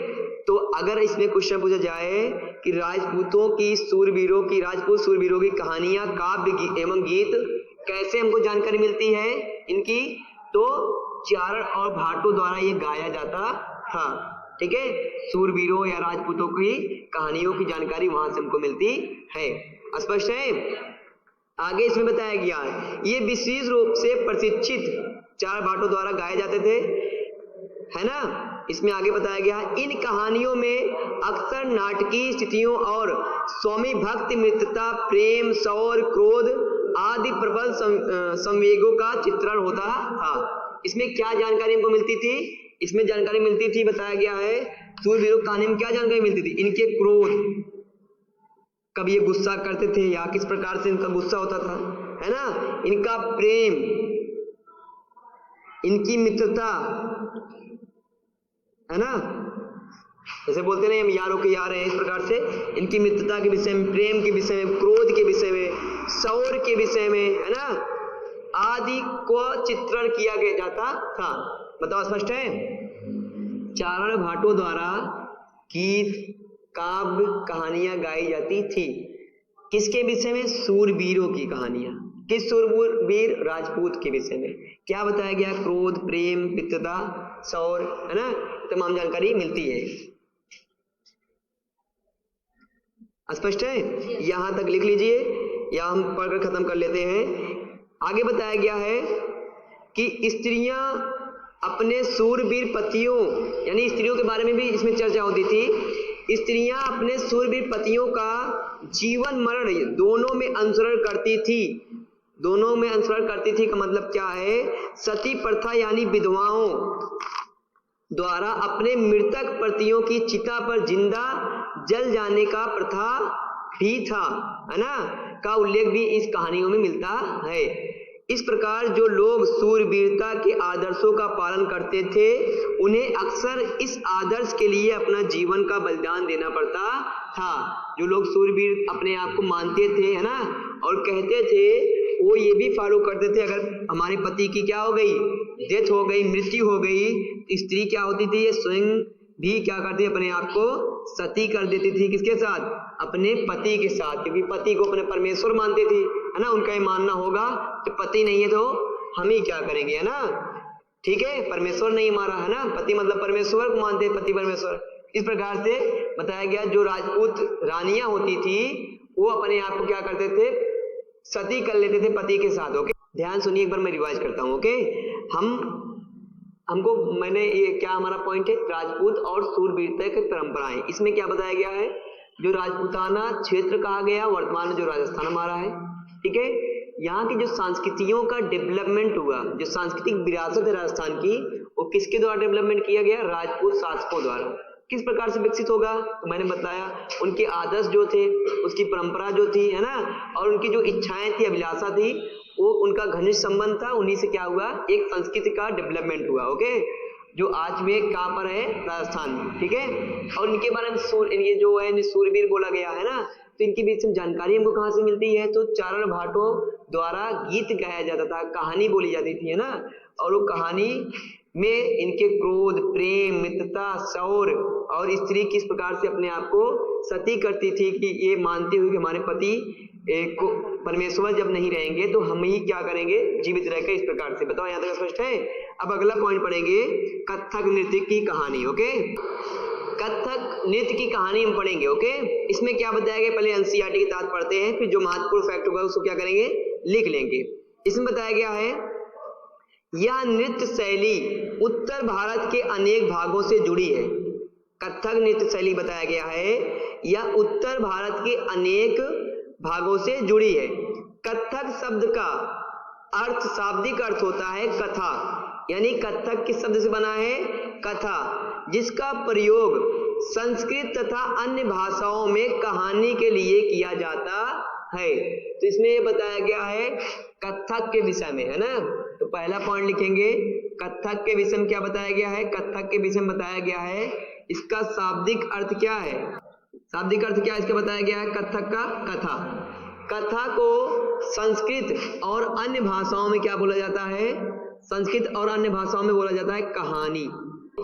तो अगर इसमें क्वेश्चन पूछा जाए कि राजपूतों की सूरवीरों की राजपूत सूरवीरों की कहानियां काव्य एवं गीत कैसे हमको जानकारी मिलती है इनकी, तो चारण और भाटों द्वारा ये गाया जाता था। ठीक है, सूरवीरों या राजपूतों की कहानियों की जानकारी वहां से हमको मिलती है। स्पष्ट है? आगे इसमें बताया गया है ये विशेष रूप से प्रशिक्षित चारण भाटों द्वारा गाए जाते थे, है ना। इसमें आगे बताया गया है इन कहानियों में अक्सर नाटकीय स्थितियों और स्वामी भक्ति, मित्रता, प्रेम, शौर्य, क्रोध आदि प्रबल संवेगों का चित्रण होता था। इसमें क्या जानकारी हमको मिलती थी? इसमें जानकारी मिलती थी, बताया गया है सूरवीरों की कहानी में क्या जानकारी मिलती थी? इनके क्रोध, कब ये गुस्सा करते थे या किस प्रकार से इनका गुस्सा होता था, है ना। इनका प्रेम, इनकी मित्रता, है ना, जैसे बोलते नहीं हम यारों के यार हैं, इस प्रकार से इनकी मित्रता के विषय में, प्रेम के विषय में, क्रोध के विषय में, शौर्य के विषय में, है ना, आदि को चित्रण किया गया जाता था। बताओ स्पष्ट है? चारण भाटों द्वारा गीत, काव्य, कहानियां गाई जाती थी। किसके विषय में? सूरवीरों की कहानियां। किस सूरवीर? राजपूत के विषय में। क्या बताया गया? क्रोध, प्रेम, मित्रता, शौर्य, है ना, तमाम जानकारी मिलती है। स्पष्ट है? यहां तक लिख लीजिए या हम पढ़कर खत्म कर लेते हैं। आगे बताया गया है कि स्त्रियां अपने सूरवीर पतियों, यानी स्त्रियों के बारे में भी इसमें चर्चा होती थी। स्त्रियां अपने सूरवीर पतियों का जीवन मरण दोनों में अनुसरण करती थी। दोनों में अनुसरण करती थी का मतलब क्या है? सती प्रथा यानी विधवाओं द्वारा अपने मृतक पतियों की चिता पर जिंदा जल जाने का प्रथा भी था, है ना, का उल्लेख भी इस कहानियों में मिलता है। इस प्रकार जो लोग सूरवीरता के आदर्शों का पालन करते थे उन्हें अक्सर इस आदर्श के लिए अपना जीवन का बलिदान देना पड़ता था। जो लोग सूरवीर अपने आप को मानते थे, है ना, और कहते थे, वो ये भी फॉलो करते थे अगर हमारे पति की क्या हो गई, डेथ हो गई, मृत्यु हो गई, स्त्री क्या होती थी, ये स्वयं भी क्या करती अपने आप को सती कर देती थी। किसके साथ? अपने पति के साथ, क्योंकि पति को अपने परमेश्वर मानते थे, है ना। उनका ये मानना होगा कि पति नहीं है तो हम ही क्या करेंगे, है ना। ठीक है, परमेश्वर नहीं मारा, है ना, पति मतलब परमेश्वर को मानते, पति परमेश्वर। इस प्रकार से बताया गया जो राजपूत रानियां होती थी वो अपने आप को क्या करते थे, सती कर लेते थे पति के साथ। ओके, ध्यान सुनिए, एक बार मैं रिवाइज करता हूँ। ओके, हमको मैंने ये क्या हमारा पॉइंट है, राजपूत और सूरवीरता की परंपराएं। इसमें क्या बताया गया है? जो राजपूताना क्षेत्र कहा गया, वर्तमान में जो राजस्थान हमारा है, ठीक है, यहाँ की जो संस्कृतियों का डेवलपमेंट हुआ, जो सांस्कृतिक विरासत है राजस्थान की, वो किसके द्वारा डेवलपमेंट किया गया? राजपूत शासकों द्वारा। किस प्रकार से विकसित होगा? तो मैंने बताया उनके आदर्श जो थे, उसकी परंपरा जो थी, है ना, और उनकी जो इच्छाएं थी, अभिलाषा थी, वो उनका घनिष्ठ संबंध था। उन्हीं से क्या हुआ? एक संस्कृति का डेवलपमेंट हुआ। ओके, जो आज में कहाँ पर है? राजस्थान में। ठीक है, और इनके बारे में ये जो है सूरवीर बोला गया है ना, तो इनके बीच में जानकारी हमको कहाँ से मिलती है? तो चारण भाटों द्वारा गीत गाया जाता था, कहानी बोली जाती थी, है ना, और वो कहानी में इनके क्रोध, प्रेम, मित्रता, शौर्य और स्त्री किस प्रकार से अपने आप को सती करती थी कि ये मानती हुई कि हमारे पति को परमेश्वर जब नहीं रहेंगे तो हम ही क्या करेंगे, जीवित रहकर। इस प्रकार से बताओ, यहाँ तक स्पष्ट है? अब अगला पॉइंट पढ़ेंगे, कथक नृत्य की कहानी। ओके, कथक नृत्य की कहानी हम पढ़ेंगे। ओके, इसमें क्या बताया गया? पहले एनसीईआरटी की तात्पर्य पढ़ते हैं, फिर जो महत्वपूर्ण फैक्ट होगा उसको क्या करेंगे, लिख लेंगे। इसमें बताया गया है यह नृत्य शैली उत्तर भारत के अनेक भागों से जुड़ी है। कथक नृत्य शैली बताया गया है यह उत्तर भारत के अनेक भागों से जुड़ी है। कथक शब्द का अर्थ, शाब्दिक अर्थ होता है कथा, यानी कथक किस शब्द से बना है? कथा, जिसका प्रयोग संस्कृत तथा अन्य भाषाओं में कहानी के लिए किया जाता है। तो इसमें ये बताया गया है कथक के विषय में, है ना। तो पहला पॉइंट लिखेंगे, कथक के विषय में क्या बताया गया है? कथक के विषय में बताया गया है इसका शाब्दिक अर्थ क्या है? शाब्दिक अर्थ क्या इसका बताया गया है, कथक का कथा। कथा को संस्कृत और अन्य भाषाओं में क्या बोला जाता है, संस्कृत और अन्य भाषाओं में बोला जाता है कहानी।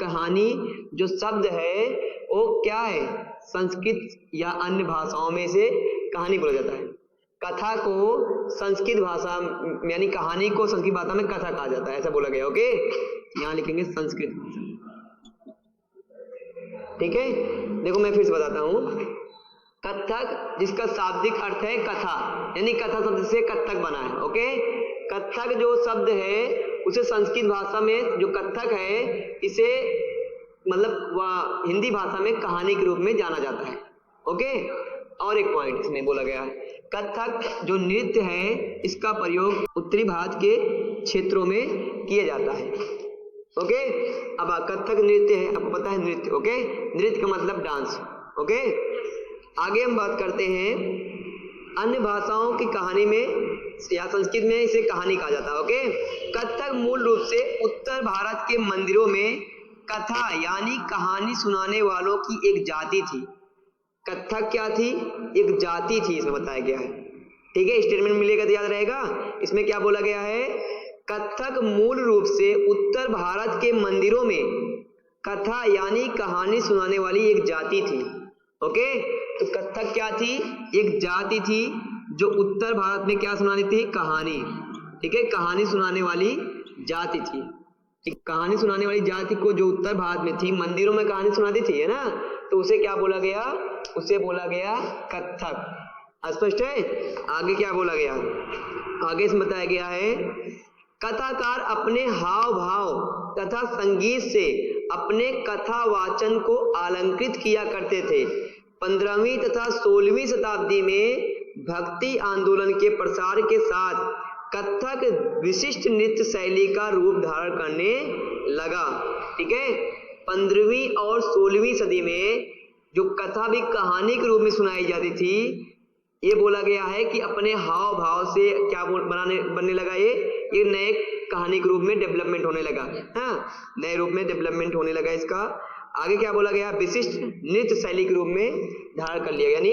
कहानी जो शब्द है वो क्या है, संस्कृत या अन्य भाषाओं में से कहानी बोला जाता है। कथा को संस्कृत भाषा यानी कहानी को संस्कृत भाषा में कथा कहा जाता है, ऐसा बोला गया। ओके, यहाँ लिखेंगे संस्कृत भाषा। ठीक है, देखो मैं फिर से बताता हूँ। कथक जिसका शाब्दिक अर्थ है कथा, यानी कथा शब्द से कथक बना है। ओके, कथक जो शब्द है उसे संस्कृत भाषा में जो कथक है इसे मतलब हिंदी भाषा में कहानी के रूप में जाना जाता है। ओके, और एक पॉइंट इसमें बोला गया है, कथक जो नृत्य है इसका प्रयोग उत्तरी भारत के क्षेत्रों में किया जाता है। ओके, अब कथक नृत्य है, आपको पता है नृत्य। ओके, नृत्य का मतलब डांस। ओके, आगे हम बात करते हैं अन्य भाषाओं की कहानी में या संस्कृत में इसे कहानी कहा जाता है। ओके, कथक मूल रूप से उत्तर भारत के मंदिरों में कथा यानी कहानी सुनाने वालों की एक जाति थी। कथक क्या थी, एक जाति थी, इसमें बताया गया है। ठीक है, स्टेटमेंट मिलेगा तो याद रहेगा। इसमें क्या बोला गया है, कथक मूल रूप से उत्तर भारत के मंदिरों में कथा यानी कहानी सुनाने वाली एक जाति थी। ओके, तो कथक क्या थी, एक जाति थी जो उत्तर भारत में क्या सुनानी थी, कहानी। ठीक है, कहानी सुनाने वाली जाति थी। कहानी सुनाने वाली जाति को जो उत्तर भारत में थी, मंदिरों में कहानी सुनाती थी, है ना, तो उसे क्या बोला गया, उसे बोला गया कथक। स्पष्ट है। आगे क्या बोला गया, आगे इसमें बताया गया है कथाकार अपने हाव भाव तथा संगीत से अपने कथा वाचन को अलंकृत किया करते थे। 15वीं तथा 16वीं शताब्दी में भक्ति आंदोलन के प्रसार के साथ कथक विशिष्ट नृत्य शैली का रूप धारण करने लगा। ठीक है, 15वीं और 16वीं सदी में जो कथा भी कहानी के रूप में सुनाई जाती थी, ये बोला गया है कि अपने हाव भाव से क्या बनने लगा, ये नए कहानी के रूप में डेवलपमेंट होने लगा। हाँ, नए रूप में डेवलपमेंट होने लगा इसका। आगे क्या बोला गया, विशिष्ट नृत्य शैली के रूप में धारण कर लिया। यानी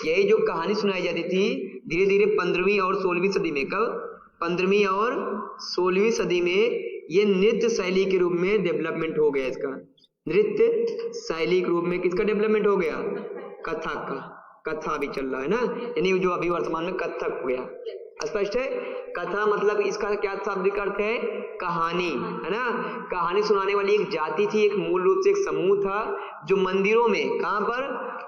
यही जो कहानी सुनाई जाती थी धीरे धीरे 15वीं और 16वीं सदी में, कब 15वीं और 16वीं सदी में ये नृत्य शैली के रूप में डेवलपमेंट हो गया। इसका नृत्य शैली के रूप में किसका डेवलपमेंट हो गया, कथा का। कथा भी चल रहा है ना, यानी जो अभी वर्तमान में कथक हो गया। स्पष्ट है। कथा मतलब इसका क्या शाब्दिक अर्थ है, कहानी, है ना। कहानी सुनाने वाली एक जाति थी, एक मूल रूप से एक समूह था जो मंदिरों में, कहां पर,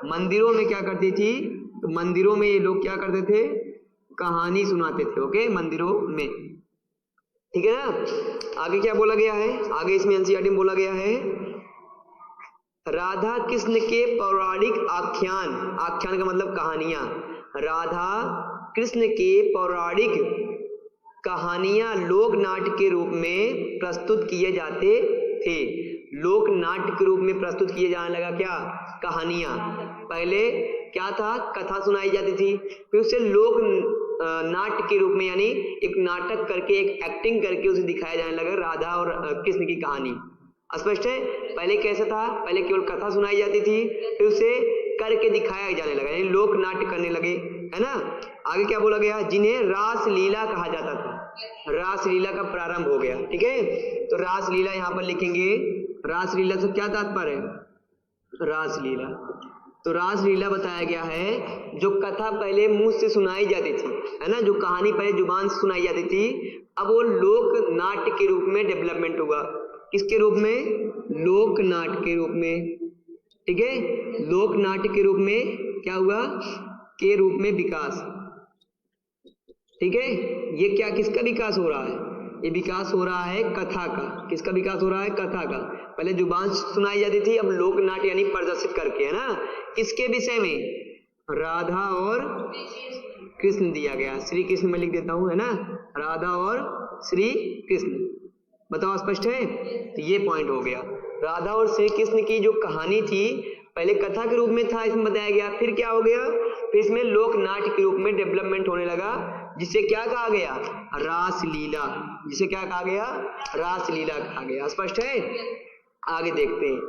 मंदिरों में क्या करती थी, तो मंदिरों में ये लोग क्या करते थे, कहानी सुनाते थे। ओके, मंदिरों में। ठीक है ना। आगे क्या बोला गया है, आगे इसमें एनसीईआरटी में बोला गया है राधा कृष्ण के पौराणिक आख्यान, आख्यान का मतलब कहानियां, राधा कृष्ण के पौराणिक कहानियां लोक नाट्य के रूप में प्रस्तुत किए जाते थे। लोक नाट्य के रूप में प्रस्तुत किए जाने लगा क्या, कहानियां। पहले क्या था, कथा सुनाई जाती थी, फिर उसे लोक नाट्य के रूप में यानी एक नाटक करके, एक एक्टिंग करके उसे दिखाया जाने लगा राधा और कृष्ण की कहानी। स्पष्ट है। पहले कैसा था, पहले केवल कथा सुनाई जाती थी, फिर उसे करके दिखाया जाने लगा, यानी लोक नाट्य करने लगे, है ना। आगे क्या बोला गया, जिन्हें रास लीला कहा जाता था, रास लीला का प्रारंभ हो गया। ठीक है, तो रास लीला यहाँ पर लिखेंगे। रास लीला से क्या तात्पर्य है, रास लीला, तो रास लीला बताया गया है जो कथा पहले मुंह से सुनाई जाती थी, है ना, जो कहानी पहले जुबान से सुनाई जाती थी, अब वो लोक नाट्य के रूप में डेवलपमेंट हुआ। किसके रूप में, लोक नाट्य के रूप में। ठीक है, लोक नाट्य के रूप में क्या हुआ, के रूप में विकास। ठीक है, ये क्या, किसका विकास हो रहा है, ये विकास हो रहा है कथा का। किसका विकास हो रहा है, कथा का। पहले जुबान सुनाई जाती थी, अब लोक नाट्य यानी प्रदर्शित करके, है ना। किसके विषय में, राधा और कृष्ण दिया गया, श्री कृष्ण में लिख देता हूं, है ना, राधा और श्री कृष्ण। बताओ स्पष्ट है। तो ये पॉइंट हो गया, राधा और श्री कृष्ण की जो कहानी थी पहले कथा के रूप में था, इसमें बताया गया, फिर क्या हो गया, फिर इसमें लोक नाट्य के रूप में डेवलपमेंट होने लगा, जिसे क्या कहा गया, रास लीला। जिसे क्या कहा गया, रास लीला कहा गया। स्पष्ट है। आगे देखते हैं,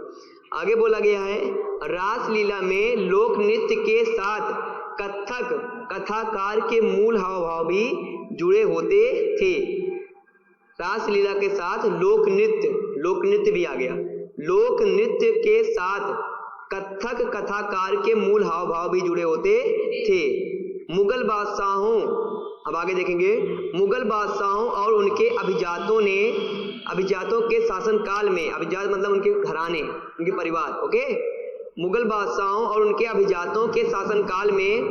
आगे बोला गया है रासलीला में लोक नृत्य के साथ कथक कथाकार के मूल हाव भाव भी जुड़े होते थे। रासलीला के साथ लोक नृत्य भी आ गया। लोक नृत्य के साथ कथक कथाकार के मूल हाव भाव भी जुड़े होते थे। मुगल बादशाहों, अब आगे देखेंगे, मुगल बादशाहों और उनके अभिजातों के शासन काल में, अभिजात मतलब उनके घराने, उनके परिवार, ओके। मुगल बादशाहों और उनके अभिजातों के शासन काल में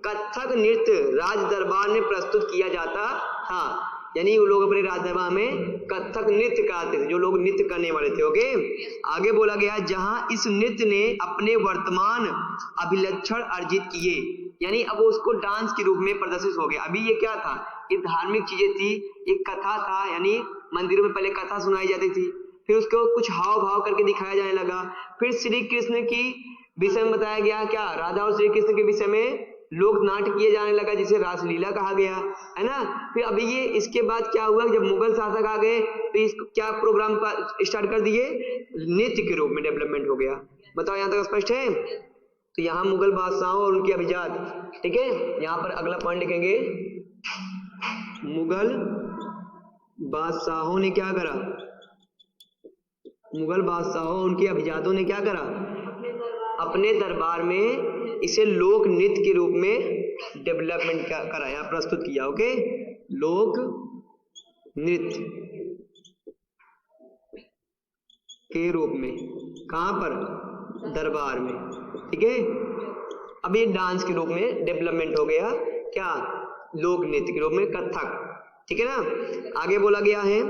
कथक नृत्य राज दरबार में प्रस्तुत किया जाता था। यानी वो लोग अपने राज दरबार में कथक नृत्य कराते थे, जो लोग नृत्य करने वाले थे, ओके। आगे बोला गया जहां इस नृत्य ने अपने वर्तमान अभिलक्षण अर्जित किए, यानी अब उसको डांस के रूप में प्रदर्शित हो गया। अभी ये क्या था, ये धार्मिक चीजें थी, एक कथा था, यानी मंदिरों में पहले कथा सुनाई जाती थी, फिर उसको कुछ हाव भाव करके दिखाया जाने लगा। फिर श्री कृष्ण की विषय में बताया गया, क्या, राधा और श्री कृष्ण के विषय में लोक नाट्य किए जाने लगा, जिसे रासलीला कहा गया, है ना। फिर अभी ये इसके बाद क्या हुआ, जब मुगल शासक आ गए तो इसको क्या प्रोग्राम स्टार्ट कर दिए, नृत्य के रूप में डेवलपमेंट हो गया। बताओ यहाँ तक स्पष्ट है। तो यहाँ मुगल बादशाहों और उनके अभिजात, ठीक है। यहाँ पर अगला पॉइंट लिखेंगे, मुगल बादशाहों ने क्या करा, मुगल बादशाहों उनके अभिजातों ने क्या करा, अपने दरबार में इसे लोक नृत्य के रूप में डेवलपमेंट कराया, प्रस्तुत किया, ओके। लोक नृत्य के रूप में, कहां पर, दरबार में, ठीक है। अब ये डांस के रूप में डेवलपमेंट हो गया, क्या, लोक नृत्य के रूप में, कथक, ठीक है ना। आगे बोला गया है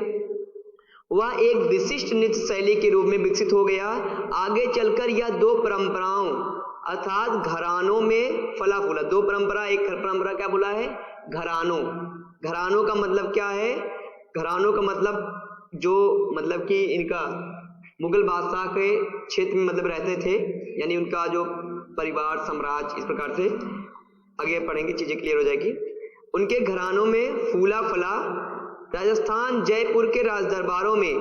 वह एक विशिष्ट नृत्य शैली के रूप में विकसित हो गया। आगे चलकर यह दो परंपराओं अर्थात घरानों में फला फूला। दो परंपरा, एक परंपरा क्या बोला है, घरानों का मतलब क्या है, घरानों का मतलब जो, मतलब कि इनका मुगल बादशाह के क्षेत्र में मतलब रहते थे, यानी उनका जो परिवार, साम्राज्य, इस प्रकार से आगे पढ़ेंगे, चीजें क्लियर हो जाएगी। उनके घरानों में फूला फला राजस्थान, जयपुर के राज दरबारों में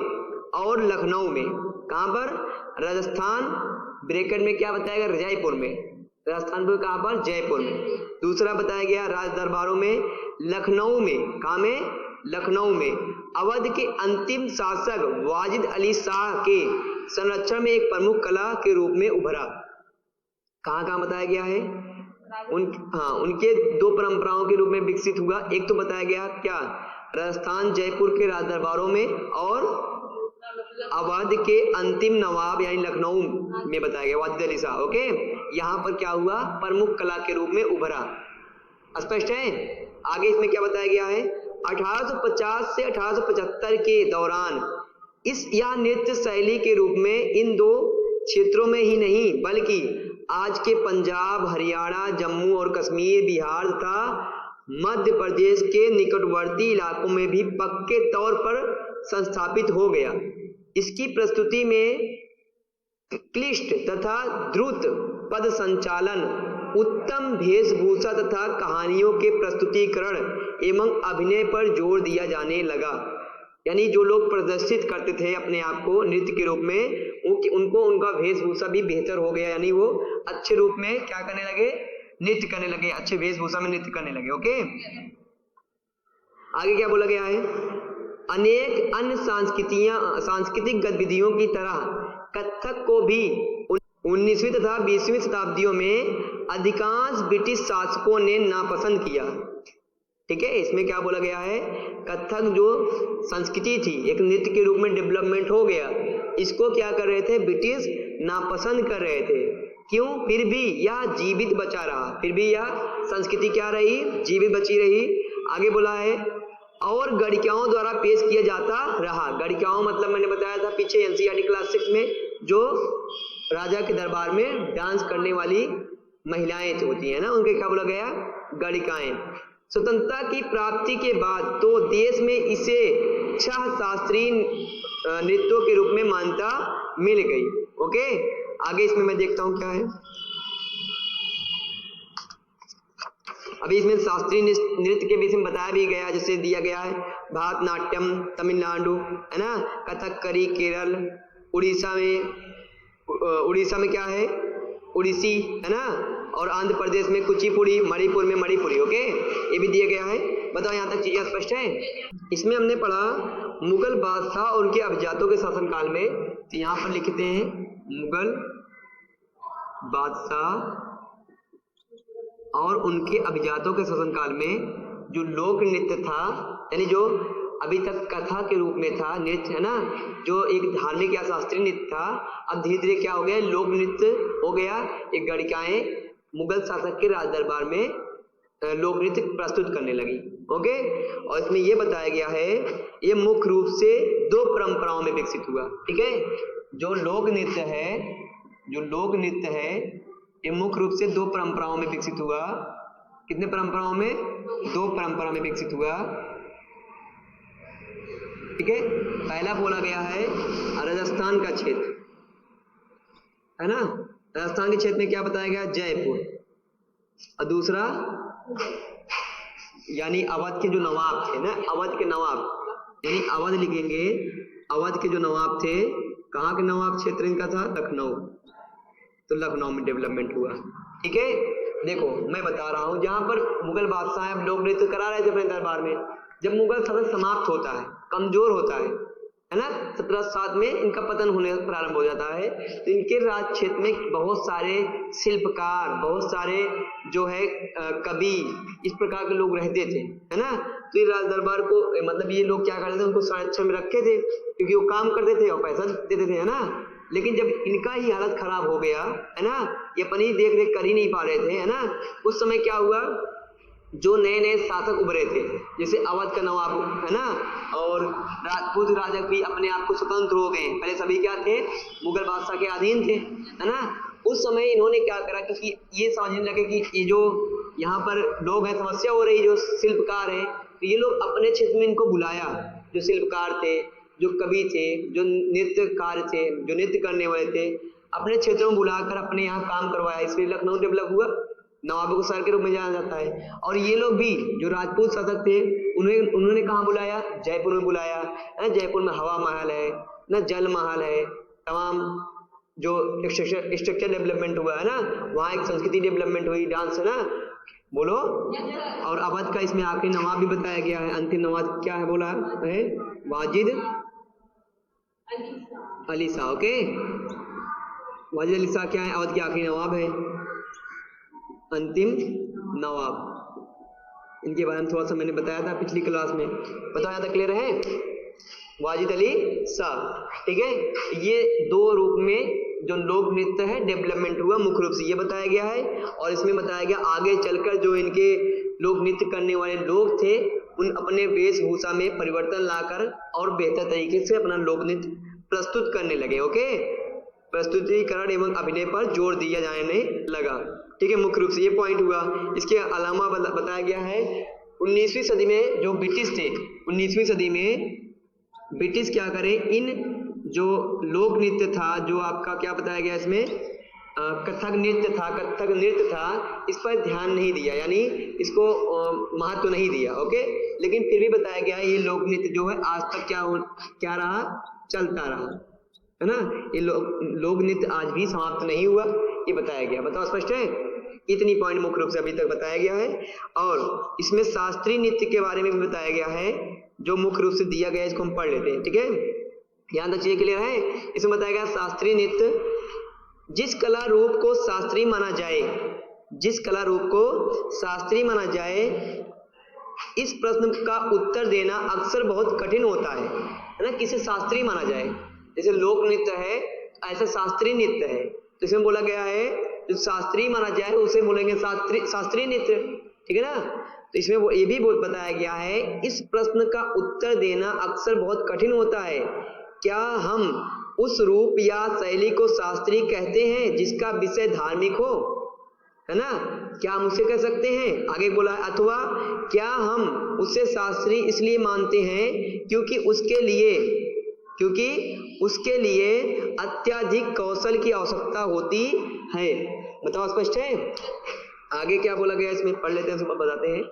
और लखनऊ में। कहां पर, राजस्थान ब्रैकेट में क्या बताया गया, जयपुर में, राजस्थान पर कहां पर, जयपुर में। दूसरा बताया गया राज दरबारों में, लखनऊ में, कहां में, लखनऊ में। अवध के अंतिम शासक वाजिद अली शाह के संरक्षण में एक प्रमुख कला के रूप में उभरा। कहां कहां बताया गया है, उनके दो परंपराओं के रूप में विकसित हुआ। एक तो बताया गया क्या, राजस्थान जयपुर के राज दरबारों में, और अवध के अंतिम नवाब यानी लखनऊ में बताया गया वाजिद अली शाह, ओके। यहाँ पर क्या हुआ, प्रमुख कला के रूप में उभरा। स्पष्ट है। आगे इसमें क्या बताया गया है, 1850 से 1875 के दौरान यह नृत्य शैली के रूप में इन दो क्षेत्रों में ही नहीं बल्कि आज के पंजाब, हरियाणा, जम्मू और कश्मीर, बिहार तथा मध्य प्रदेश के निकटवर्ती इलाकों में भी पक्के तौर पर संस्थापित हो गया। इसकी प्रस्तुति में क्लिष्ट तथा द्रुत पद संचालन, उत्तम वेशभूषा तथा कहानियों के प्रस्तुतिकरण एवं अभिनय पर जोर दिया जाने लगा। यानी जो लोग प्रदर्शित करते थे अपने आप को नृत्य के रूप में, उनको उनका वेशभूषा भी बेहतर हो गया, यानी वो अच्छे रूप में क्या करने लगे, नृत्य करने लगे, अच्छे वेशभूषा में नृत्य करने लगे, ओके। आगे क्या बोला गया है, अनेक अन्य सांस्कृतिक गतिविधियों की तरह कथक को भी 19वीं तथा 20वीं शताब्दियों में अधिकांश ब्रिटिश शासकों ने नापसंद किया। ठीक है, इसमें क्या बोला गया है, कथक जो संस्कृति थी एक नृत्य के रूप में डेवलपमेंट हो गया, इसको क्या कर रहे थे, ब्रिटिश नापसंद कर रहे थे। क्यों? फिर भी यह जीवित बचा रहा, फिर भी यह संस्कृति क्या रही, जीवित बची रही। आगे बोला है और गणिकाओं द्वारा पेश किया जाता रहा। गणिकाओं मतलब मैंने बताया था पीछे एनसीईआरटी क्लास 6 में, जो राजा के दरबार में डांस करने वाली महिलाएं होती है ना, उनके क्या बोला गया, गणिकाएं। स्वतंत्रता की प्राप्ति के बाद तो देश में इसे 6 शास्त्रीय नृत्यों के रूप में मान्यता मिल गई। ओके, आगे इसमें मैं देखता हूं क्या है। अभी इसमें शास्त्रीय नृत्य के विषय में बताया भी गया, जैसे दिया गया है भरतनाट्यम तमिलनाडु, है ना, कथकली केरल, उड़ीसा में क्या है उड़ीसी, है ना, और आंध्र प्रदेश में कुचिपुड़ी, मणिपुर में मणिपुरी। ओके, ये भी दिया गया है। बताओ यहाँ तक चीजें स्पष्ट है। इसमें हमने पढ़ा मुगल बादशाह और उनके अभिजातों के शासनकाल में, तो यहाँ पर लिखते हैं मुगल बादशाह और उनके अभिजातों के शासनकाल में जो लोक नृत्य था, यानी जो अभी तक कथा के रूप में था नृत्य, है ना, जो एक धार्मिक या शास्त्रीय नृत्य था, अब धीरे धीरे क्या हो गया, लोक नृत्य हो गया। एक गणिकाएं मुगल शासक के राज दरबार में लोक नृत्य प्रस्तुत करने लगी। ओके, और इसमें यह बताया गया है ये मुख्य रूप से 2 परंपराओं में विकसित हुआ। ठीक है, जो लोक नृत्य है ये मुख्य रूप से 2 परंपराओं में विकसित हुआ। कितने परंपराओं में? 2 परंपरा में विकसित हुआ। ठीक है, पहला बोला गया है राजस्थान का क्षेत्र, है ना, राजस्थान के क्षेत्र में क्या बताया गया, जयपुर। और दूसरा यानी अवध के जो नवाब थे ना, अवध के नवाब, यानी अवध लिखेंगे, अवध के जो नवाब थे, कहाँ के नवाब क्षेत्र इनका था, लखनऊ। तो लखनऊ में डेवलपमेंट हुआ। ठीक है, देखो मैं बता रहा हूँ, जहाँ पर मुगल बादशाह अब लोक नृत्य करा रहे थे अपने दरबार में, जब मुगल शासन समाप्त होता है, कमजोर होता है ना, 1707 में इनका पतन होने प्रारंभ हो जाता है, तो इनके राज क्षेत्र में बहुत सारे शिल्पकार, बहुत सारे जो है कवि, इस प्रकार के लोग रहते थे, है ना। तो ये राज दरबार को मतलब ये लोग क्या करते थे, उनको संरक्षण में रखे थे, क्योंकि वो काम करते थे और पैसा देते थे, है ना। लेकिन जब इनका ही हालत खराब हो गया, है ना, ये अपनी देख रेख कर ही नहीं पा रहे थे, है ना, उस समय क्या हुआ, जो नए नए शासक उभरे थे, जैसे अवध का नवाब, है ना, और राजपूत राजा भी अपने आप को स्वतंत्र हो गए। पहले सभी क्या थे, मुगल बादशाह के अधीन थे, है ना। उस समय इन्होंने क्या करा, क्योंकि ये समझने लगे कि ये जो यहाँ पर लोग हैं, समस्या हो रही, जो शिल्पकार है, तो ये लोग अपने क्षेत्र में इनको बुलाया, जो शिल्पकार थे, जो कवि थे, जो नृत्यकार थे, जो नृत्य करने वाले थे, अपने क्षेत्रों में बुलाकर अपने यहाँ काम करवाया। इसलिए लखनऊ डेवलप हुआ, नवाबों को शहर के रूप में जाना जाता है। और ये लोग भी जो राजपूत शासक थे, उन्होंने कहाँ बुलाया, जयपुर में बुलाया, है ना। जयपुर में हवा महल है ना, जल महल है, तमाम जो स्ट्रक्चर डेवलपमेंट हुआ है ना, वहाँ एक संस्कृति डेवलपमेंट हुई, डांस, है ना, बोलो। और अवध का इसमें आखिरी नवाब भी बताया गया है, अंतिम नवाब क्या है बोला है, वाजिद अली शाह। ओके, वाजिद अली शाह क्या है, अवध के आखिरी नवाब है, अंतिम नवाब। इनके बारे में थोड़ा सा मैंने बताया था पिछली क्लास में, बताया था, क्लियर है, वाजिद अली शाह। ठीक है, ये 2 रूप में जो लोक नृत्य है डेवलपमेंट हुआ, मुख्य रूप से ये बताया गया है। और इसमें बताया गया आगे चलकर जो इनके लोक नृत्य करने वाले लोग थे, उन अपने वेशभूषा में परिवर्तन लाकर और बेहतर तरीके से अपना लोक नृत्य प्रस्तुत करने लगे। ओके, प्रस्तुतिकरण एवं अभिनय पर जोर दिया जाने लगा। ठीक है, मुख्य रूप से ये पॉइंट हुआ। इसके अलावा बताया गया है 19वीं सदी में जो ब्रिटिश थे, 19वीं सदी में ब्रिटिश क्या करें, इन जो लोक नृत्य था, जो आपका क्या बताया गया इसमें, कथक नृत्य था, इस पर ध्यान नहीं दिया, यानी इसको महत्व नहीं दिया। ओके, लेकिन फिर भी बताया गया ये लोक नृत्य जो है आज तक क्या रहा, चलता रहा, है ना। ये लोक नृत्य आज भी समाप्त नहीं हुआ, ये बताया गया। बताओ स्पष्ट है, इतनी पॉइंट मुख्य रूप से अभी तक बताया गया है। और इसमें शास्त्रीय नृत्य के बारे में भी बताया गया है, जो मुख्य रूप से दिया गया है, इसको हम पढ़ लेते हैं। ठीक है, यहाँ तक चीजें क्लियर है। इसमें बताया गया शास्त्रीय नृत्य, जिस कला रूप को शास्त्रीय माना जाए, इस प्रश्न का उत्तर देना अक्सर बहुत कठिन होता है ना। किसे शास्त्रीय माना जाए, जैसे लोक नृत्य है, ऐसा शास्त्रीय नृत्य है, तो इसमें बोला गया है जो शास्त्रीय माना जाए उसे बोलेंगे शास्त्रीय नृत्य। ठीक है ना, तो इसमें ये भी बताया गया है, इस प्रश्न का उत्तर देना अक्सर बहुत कठिन होता है। क्या हम उस रूप या शैली को शास्त्रीय कहते हैं जिसका विषय धार्मिक हो, है ना, क्या हम उसे कह सकते हैं, आगे बोला है, अथवा क्या हम उसे शास्त्रीय इसलिए मानते हैं क्योंकि उसके लिए अत्यधिक कौशल की आवश्यकता होती है। बताओ स्पष्ट है, आगे क्या बोला गया इसमें पढ़ लेते हैं, उसके बाद बताते हैं।